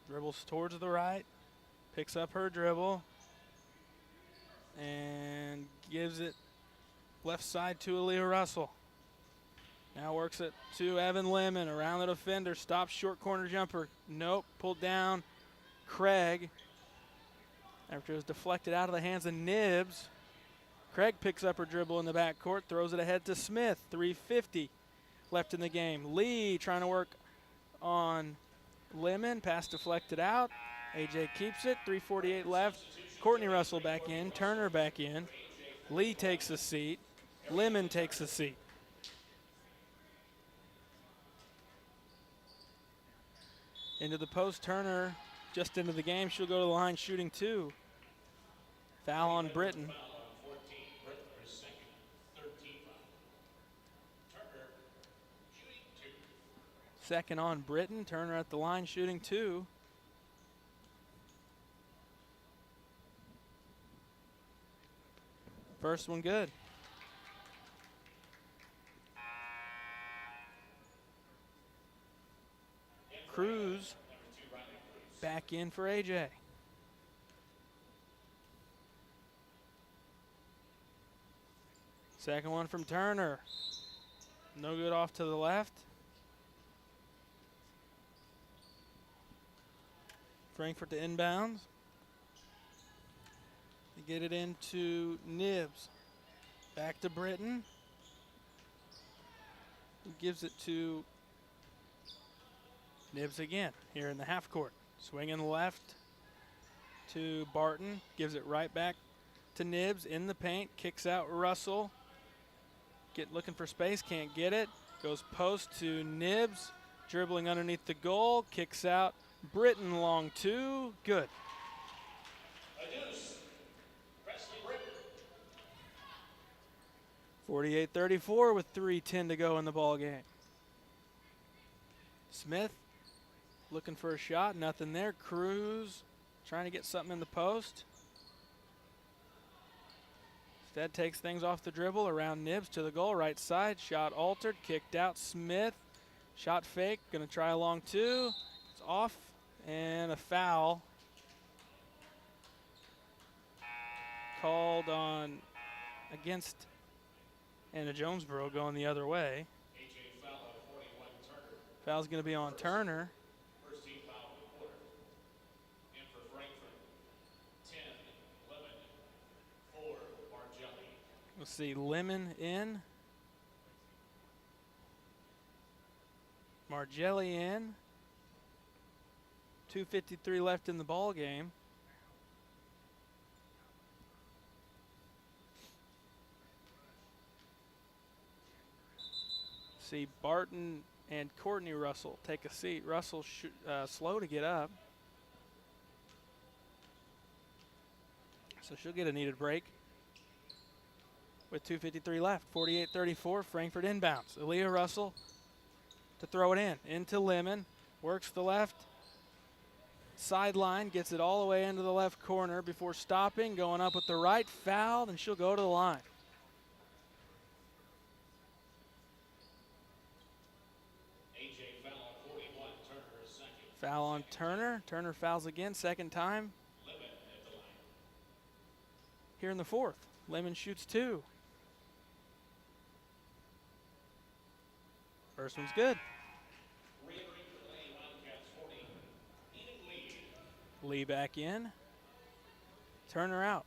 Dribbles towards the right, picks up her dribble, and gives it left side to Aaliyah Russell. Now works it to Evan Lemon around the defender. Stops, short corner jumper. Nope, pulled down Craig after it was deflected out of the hands of Nibs. Craig picks up her dribble in the backcourt, throws it ahead to Smith. 3:50 left in the game. Lee trying to work on Lemon. Pass deflected out. AJ keeps it. 3:48 left. Courtney Russell back in. Turner back in. Lee takes a seat. Lemon takes a seat. Into the post, Turner just into the game. She'll go to the line shooting 2. Foul on Britton. Second on Britton. Turner at the line shooting 2. First one good. Cruz back in for AJ. Second one from Turner. No good off to the left. Frankfort to inbounds. They get it into Nibs. Back to Britton. Who gives it to Nibs again here in the half court. Swinging left to Barton. Gives it right back to Nibs in the paint. Kicks out Russell. Looking for space, can't get it. Goes post to Nibs. Dribbling underneath the goal. Kicks out Britton, long 2. Good. 48-34 with 3:10 to go in the ball game. Smith looking for a shot, nothing there. Cruz trying to get something in the post. Instead takes things off the dribble around Nibs to the goal, right side. Shot altered, kicked out. Smith, shot fake, gonna try a long two. It's off, and a foul called on against Anna-Jonesboro going the other way. A.J. Fallow, 41, Turner. Foul's gonna be on Turner. First team foul of the quarter. And for Frankfort, 10, Lemon, 4, Margelli. We'll see Lemon in. Margelli in. 2:53 left in the ball game. See Barton and Courtney Russell take a seat. Russell slow to get up. So she'll get a needed break. With 2:53 left, 48-34, Frankfort inbounds. Aaliyah Russell to throw it in. Into Lemon, works the left sideline, gets it all the way into the left corner before stopping, going up with the right, fouled, and she'll go to the line. A.J. Fallow, 41, Turner is second. Foul on Turner. Turner fouls again, second time. Lemon at the line. Here in the fourth, Lemon shoots two. First one's good. Re-entering for the Lady Wildcats, 40, Enid Lee. Lee back in. Turner out.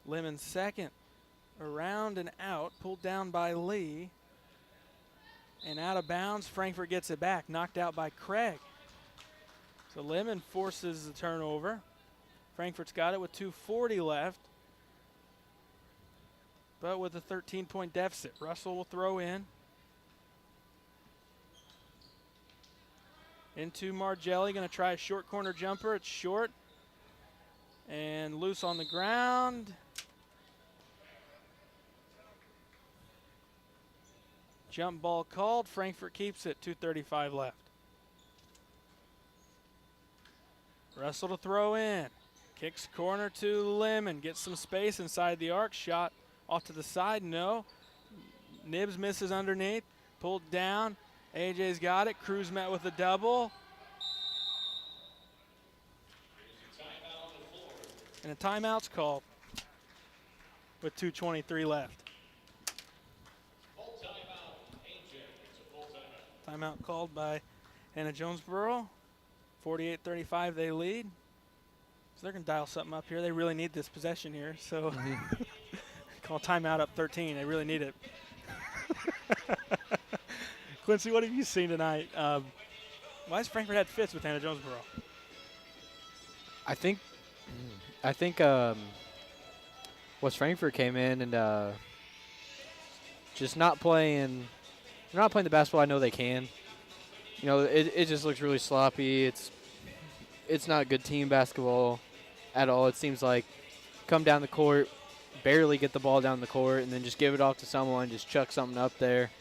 Lemon second. Around and out. Pulled down by Lee. And out of bounds. Frankfort gets it back. Knocked out by Craig. So Lemon forces the turnover. Frankfort's got it with 2:40 left. But with a 13-point deficit. Russell will throw in. Into Margelli, going to try a short corner jumper. It's short. And loose on the ground. Jump ball called. Frankfort keeps it. 2:35 left. Russell to throw in. Kicks corner to Lemon. Gets some space inside the arc. Shot off to the side. No. Nibs misses underneath. Pulled down. AJ's got it. Cruz met with a double. And a timeout's called with 2:23 left. Full timeout, A.J. It's a full timeout. Timeout called by Anna-Jonesboro. 48-35 they lead. So they're going to dial something up here. They really need this possession here. So call timeout up 13. They really need it. Quincy, what have you seen tonight? Why has Frankfort had fits with Anna-Jonesboro? I think West Frankfort came in and just not playing. They're not playing the basketball I know they can. You know, it just looks really sloppy. It's not good team basketball at all. It seems like come down the court, barely get the ball down the court, and then just give it off to someone, just chuck something up there.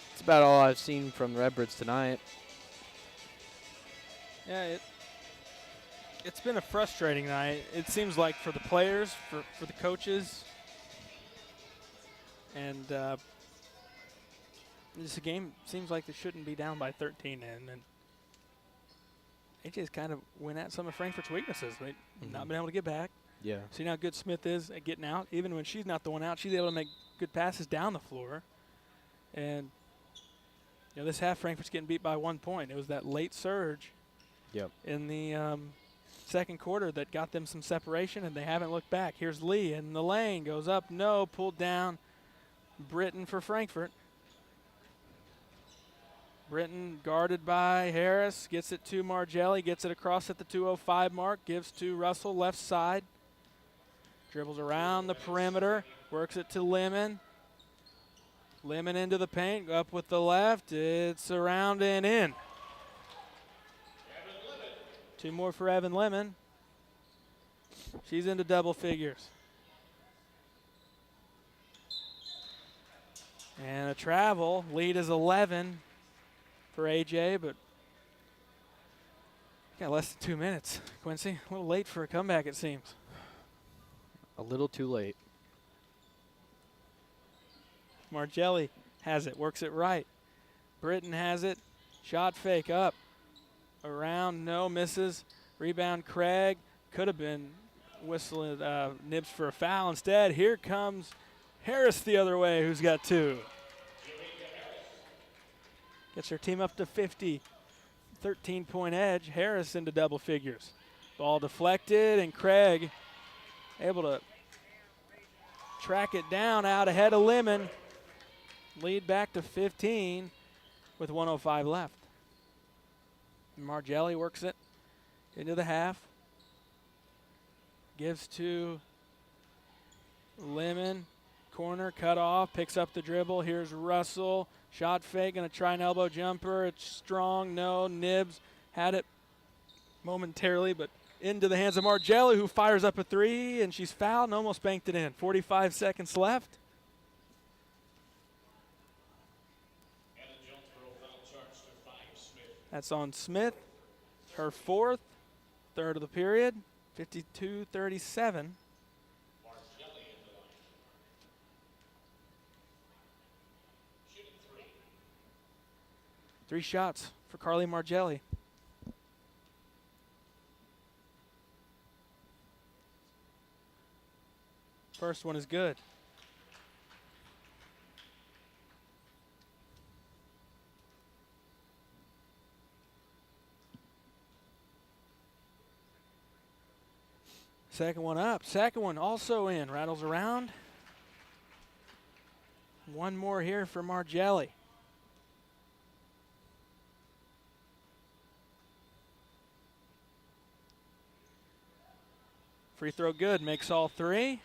That's about all I've seen from the Redbirds tonight. Yeah, it's been a frustrating night. It seems like for the players, for the coaches, and this game seems like they shouldn't be down by 13 in, and AJ's kind of went at some of Frankfort's weaknesses. They've not been able to get back. Yeah. See how good Smith is at getting out. Even when she's not the one out, she's able to make good passes down the floor. And you know, this half Frankfort's getting beat by 1 point. It was that late surge in the second quarter that got them some separation, and they haven't looked back. Here's Lee in the lane, goes up, no, pulled down. Britton for Frankfort. Britton guarded by Harris, gets it to Margelli, gets it across at the 2:05 mark, gives to Russell, left side. Dribbles around the perimeter, works it to Lemon. Lemon into the paint, up with the left, it's around and in. Two more for Evan Lemon. She's into double figures. And a travel. Lead is 11 for AJ, but got less than 2 minutes. Quincy, a little late for a comeback, it seems. A little too late. Margelli has it, works it right. Britton has it. Shot fake up. Around, no, misses. Rebound, Craig. Could have been whistling Nibs for a foul. Instead, here comes Harris the other way, who's got 2. Gets her team up to 50. 13-point edge. Harris into double figures. Ball deflected, and Craig able to track it down out ahead of Lemon. Lead back to 15 with 1:05 left. Margelli works it into the half. Gives to Lemon. Corner, cut off, picks up the dribble. Here's Russell. Shot fake, going to try an elbow jumper. It's strong, no. Nibs had it momentarily, but into the hands of Margelli, who fires up a 3, and she's fouled and almost banked it in. 45 seconds left. Anna-Jonesboro foul charge to 5 Smith. That's on Smith, her 4th, 3rd of the period, 52-37. Margelli in the line. Shooting 3. 3 shots for Carly Margelli. First one is good. Second one up. Second one also in. Rattles around. One more here for Margelli. Free throw good. Makes all 3.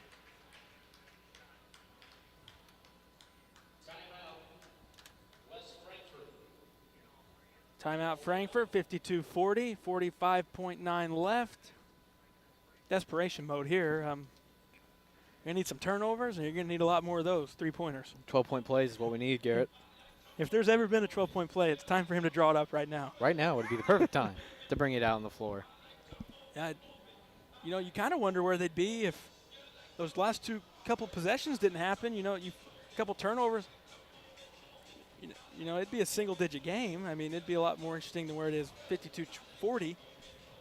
Timeout Frankfort, 52-40, 45.9 left. Desperation mode here. You're going to need some turnovers, and you're going to need a lot more of those 3-pointers. 12-point plays is what we need, Garrett. If there's ever been a 12-point play, it's time for him to draw it up right now. Right now would be the perfect time to bring it out on the floor. Yeah, you know, you kind of wonder where they'd be if those last couple possessions didn't happen. You know, a couple turnovers. You know, it'd be a single-digit game. I mean, it'd be a lot more interesting than where it is 52-40.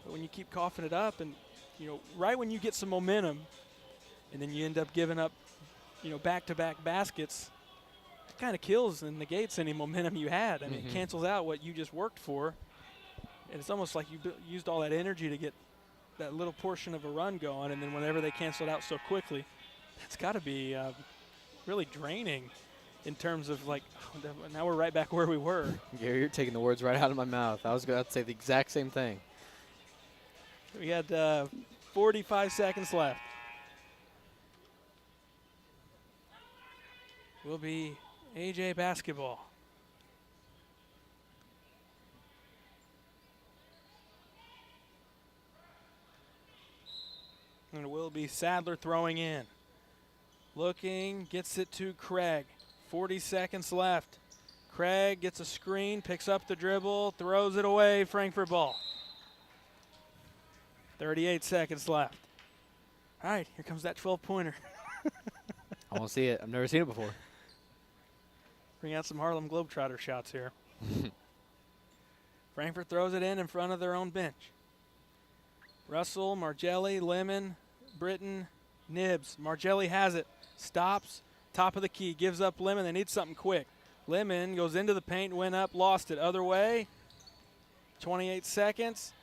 But when you keep coughing it up and, you know, right when you get some momentum and then you end up giving up, you know, back-to-back baskets, it kind of kills and negates any momentum you had. I mean, it cancels out what you just worked for. And it's almost like you used all that energy to get that little portion of a run going, and then whenever they cancel it out so quickly, that's got to be really draining. In terms of, like, now we're right back where we were. Gary, you're taking the words right out of my mouth. I was going to say the exact same thing. We had 45 seconds left. Will be AJ basketball. And it will be Sadler throwing in. Looking, gets it to Craig. 40 seconds left. Craig gets a screen, picks up the dribble, throws it away, Frankfort ball. 38 seconds left. All right, here comes that 12-pointer. I want to see it. I've never seen it before. Bring out some Harlem Globetrotter shots here. Frankfort throws it in front of their own bench. Russell, Margelli, Lemon, Britton, Nibs. Margelli has it, stops. Top of the key, gives up Lemon. They need something quick. Lemon goes into the paint, went up, lost it. Other way. 28 seconds.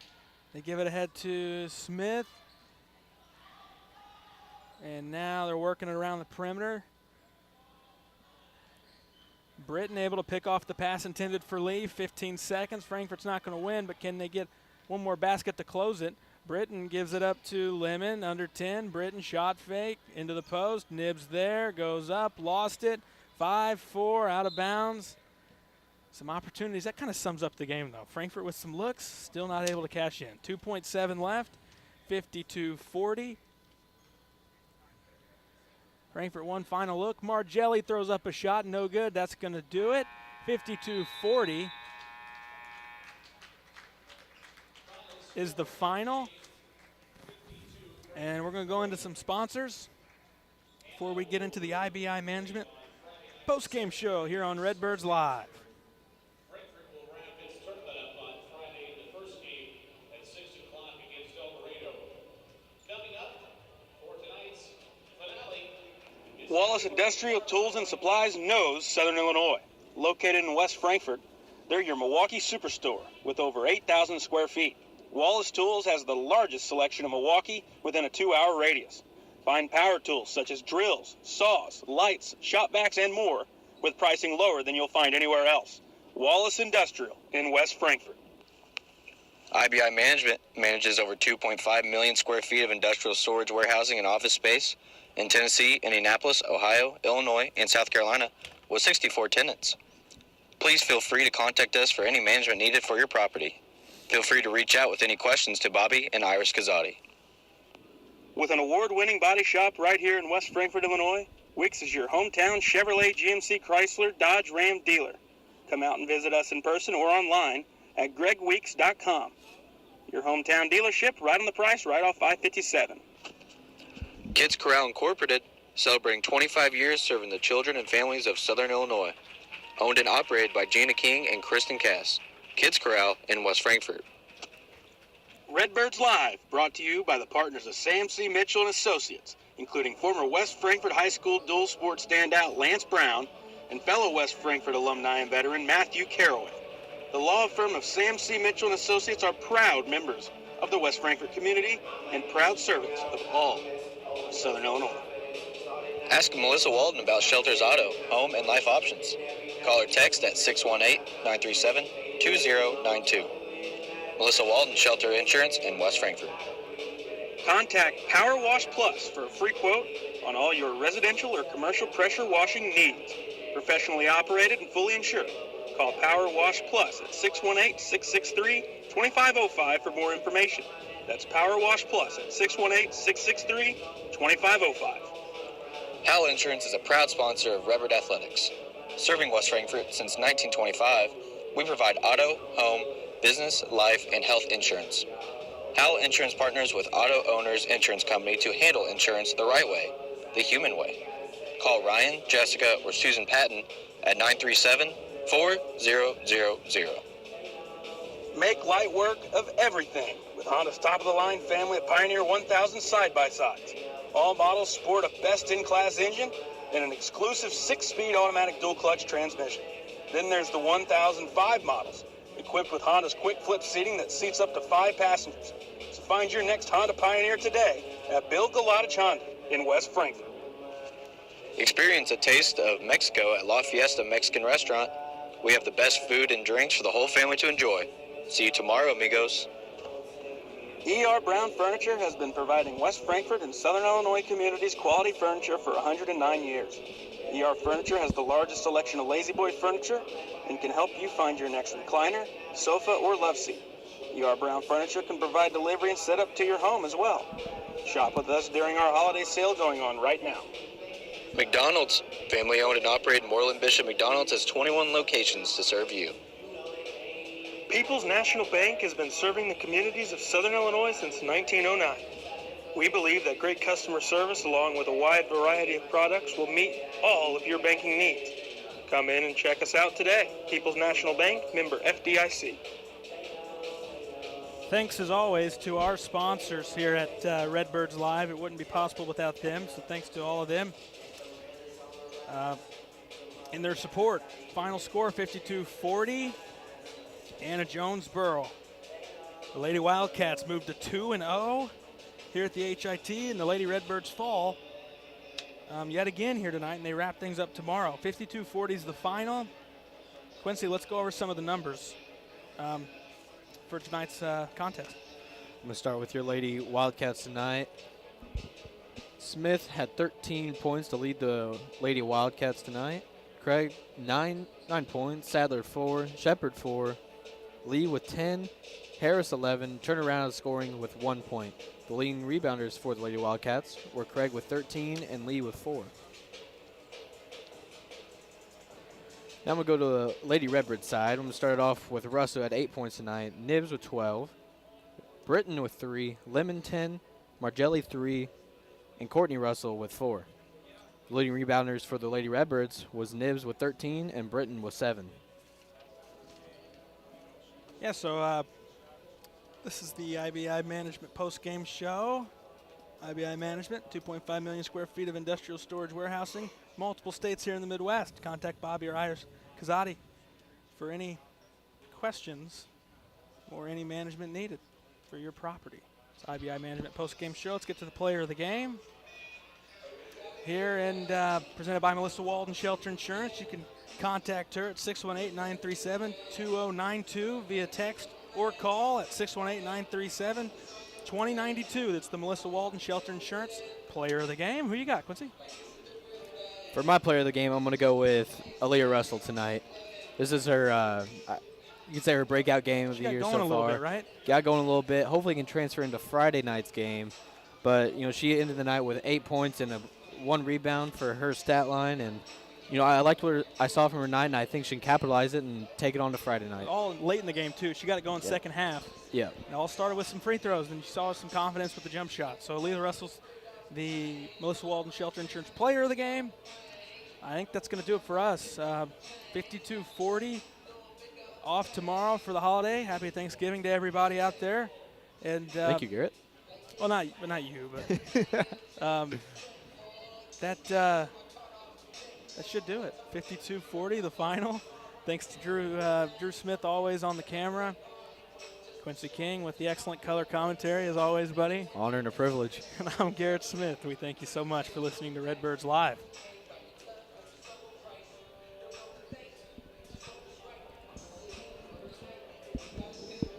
They give it ahead to Smith. And now they're working it around the perimeter. Britton able to pick off the pass intended for Lee. 15 seconds. Frankfort's not going to win, but can they get one more basket to close it? Britton gives it up to Lemon, under 10. Britton shot fake, into the post. Nibs there, goes up, lost it. 5-4, out of bounds. Some opportunities. That kind of sums up the game, though. Frankfort with some looks, still not able to cash in. 2.7 left, 52-40. Frankfort one final look. Margelli throws up a shot, no good. That's going to do it. 52-40 is the final. And we're going to go into some sponsors before we get into the IBI Management post-game show here on Redbirds Live. Frankfort will wrap its tournament up on Friday, the first game at 6 o'clock against El Dorado. Coming up for tonight's finale. Wallace Industrial Tools and Supplies knows Southern Illinois. Located in West Frankfort, they're your Milwaukee superstore with over 8,000 square feet. Wallace Tools has the largest selection of Milwaukee within a 2-hour radius. Find power tools such as drills, saws, lights, shop vacs, and more with pricing lower than you'll find anywhere else. Wallace Industrial in West Frankfort. IBI Management manages over 2.5 million square feet of industrial storage, warehousing, and office space in Tennessee, Indianapolis, Ohio, Illinois, and South Carolina with 64 tenants. Please feel free to contact us for any management needed for your property. Feel free to reach out with any questions to Bobby and Iris Kazadi. With an award-winning body shop right here in West Frankfort, Illinois, Weeks is your hometown Chevrolet, GMC, Chrysler, Dodge, Ram dealer. Come out and visit us in person or online at gregweeks.com. Your hometown dealership, right on the price, right off I-57. Kids Corral Incorporated, celebrating 25 years serving the children and families of Southern Illinois. Owned and operated by Gina King and Kristen Cass. Kids Corral in West Frankfort. Redbirds Live, brought to you by the partners of Sam C. Mitchell & Associates, including former West Frankfort High School dual sport standout Lance Brown and fellow West Frankfort alumni and veteran Matthew Caraway. The law firm of Sam C. Mitchell & Associates are proud members of the West Frankfort community and proud servants of all of Southern Illinois. Ask Melissa Walden about Shelter's Auto, Home, and Life options. Call or text at 618-937-2092. Melissa Walden, Shelter Insurance in West Frankfort. Contact Power Wash Plus for a free quote on all your residential or commercial pressure washing needs. Professionally operated and fully insured. Call Power Wash Plus at 618-663-2505 for more information. That's Power Wash Plus at 618-663-2505. Howell Insurance is a proud sponsor of Redbird Athletics. Serving West Frankfort since 1925, we provide auto, home, business, life, and health insurance. Howell Insurance partners with Auto Owners Insurance Company to handle insurance the right way, the human way. Call Ryan, Jessica, or Susan Patton at 937-4000. Make light work of everything with Honda's top-of-the-line family of Pioneer 1000 side-by-sides. All models sport a best-in-class engine and an exclusive 6-speed automatic dual-clutch transmission. Then there's the 1005 models, equipped with Honda's quick-flip seating that seats up to 5 passengers. So find your next Honda Pioneer today at Bill Galatich Honda in West Frankfort. Experience a taste of Mexico at La Fiesta Mexican Restaurant. We have the best food and drinks for the whole family to enjoy. See you tomorrow, amigos. E.R. Brown Furniture has been providing West Frankfort and Southern Illinois communities quality furniture for 109 years. E.R. Furniture has the largest selection of Lazy Boy furniture and can help you find your next recliner, sofa, or love seat. E.R. Brown Furniture can provide delivery and setup to your home as well. Shop with us during our holiday sale going on right now. McDonald's, family owned and operated. Moreland Bishop McDonald's has 21 locations to serve you. People's National Bank has been serving the communities of Southern Illinois since 1909. We believe that great customer service along with a wide variety of products will meet all of your banking needs. Come in and check us out today. People's National Bank, member FDIC. Thanks as always to our sponsors here at Redbirds Live. It wouldn't be possible without them, so thanks to all of them in their support. Final score 52-40. Anna-Jonesboro. The Lady Wildcats moved to 2-0 here at the H.I.T. and the Lady Redbirds fall yet again here tonight, and they wrap things up tomorrow. 52-40 is the final. Quincy, let's go over some of the numbers for tonight's contest. I'm going to start with your Lady Wildcats tonight. Smith had 13 points to lead the Lady Wildcats tonight. Craig, 9 points. Sadler, 4. Shepard, 4. Lee with 10. Harris, 11. Turnaround scoring with 1 point. The leading rebounders for the Lady Wildcats were Craig with 13 and Lee with 4. Now I'm going to go to the Lady Redbird side. I'm going to start it off with Russell at 8 points tonight, Nibs with 12, Britton with 3, Lemon 10, Margelli 3, and Courtney Russell with 4. The leading rebounders for the Lady Redbirds was Nibs with 13 and Britton with 7. Yeah, so this is the IBI Management post-game show. IBI Management, 2.5 million square feet of industrial storage warehousing, multiple states here in the Midwest. Contact Bobby or Iris Kazadi for any questions or any management needed for your property. It's IBI Management post-game show. Let's get to the player of the game. Here and presented by Melissa Walden Shelter Insurance. You can contact her at 618-937-2092 via text or call at 618-937-2092. That's the Melissa Walden Shelter Insurance player of the game. Who you got, Quincy? For my player of the game, I'm going to go with Aaliyah Russell tonight. This is her, you could say her breakout game of the year so far. Got going a little bit, right? Got going a little bit. Hopefully can transfer into Friday night's game. But, she ended the night with 8 points and 1 rebound for her stat line. And, I liked what I saw from her night, and I think she can capitalize it and take it on to Friday night. All late in the game, too. She got it going second half. Yeah. It all started with some free throws, and you saw some confidence with the jump shot. So Aaliyah Russell's the Melissa Walden Shelter Insurance player of the game. I think that's going to do it for us. 52-40 off tomorrow for the holiday. Happy Thanksgiving to everybody out there. And thank you, Garrett. Well, not you, but that should do it. 52-40, the final. Thanks to Drew Smith, always on the camera. Quincy King with the excellent color commentary, as always, buddy. Honor and a privilege. And I'm Garrett Smith. We thank you so much for listening to Redbirds Live.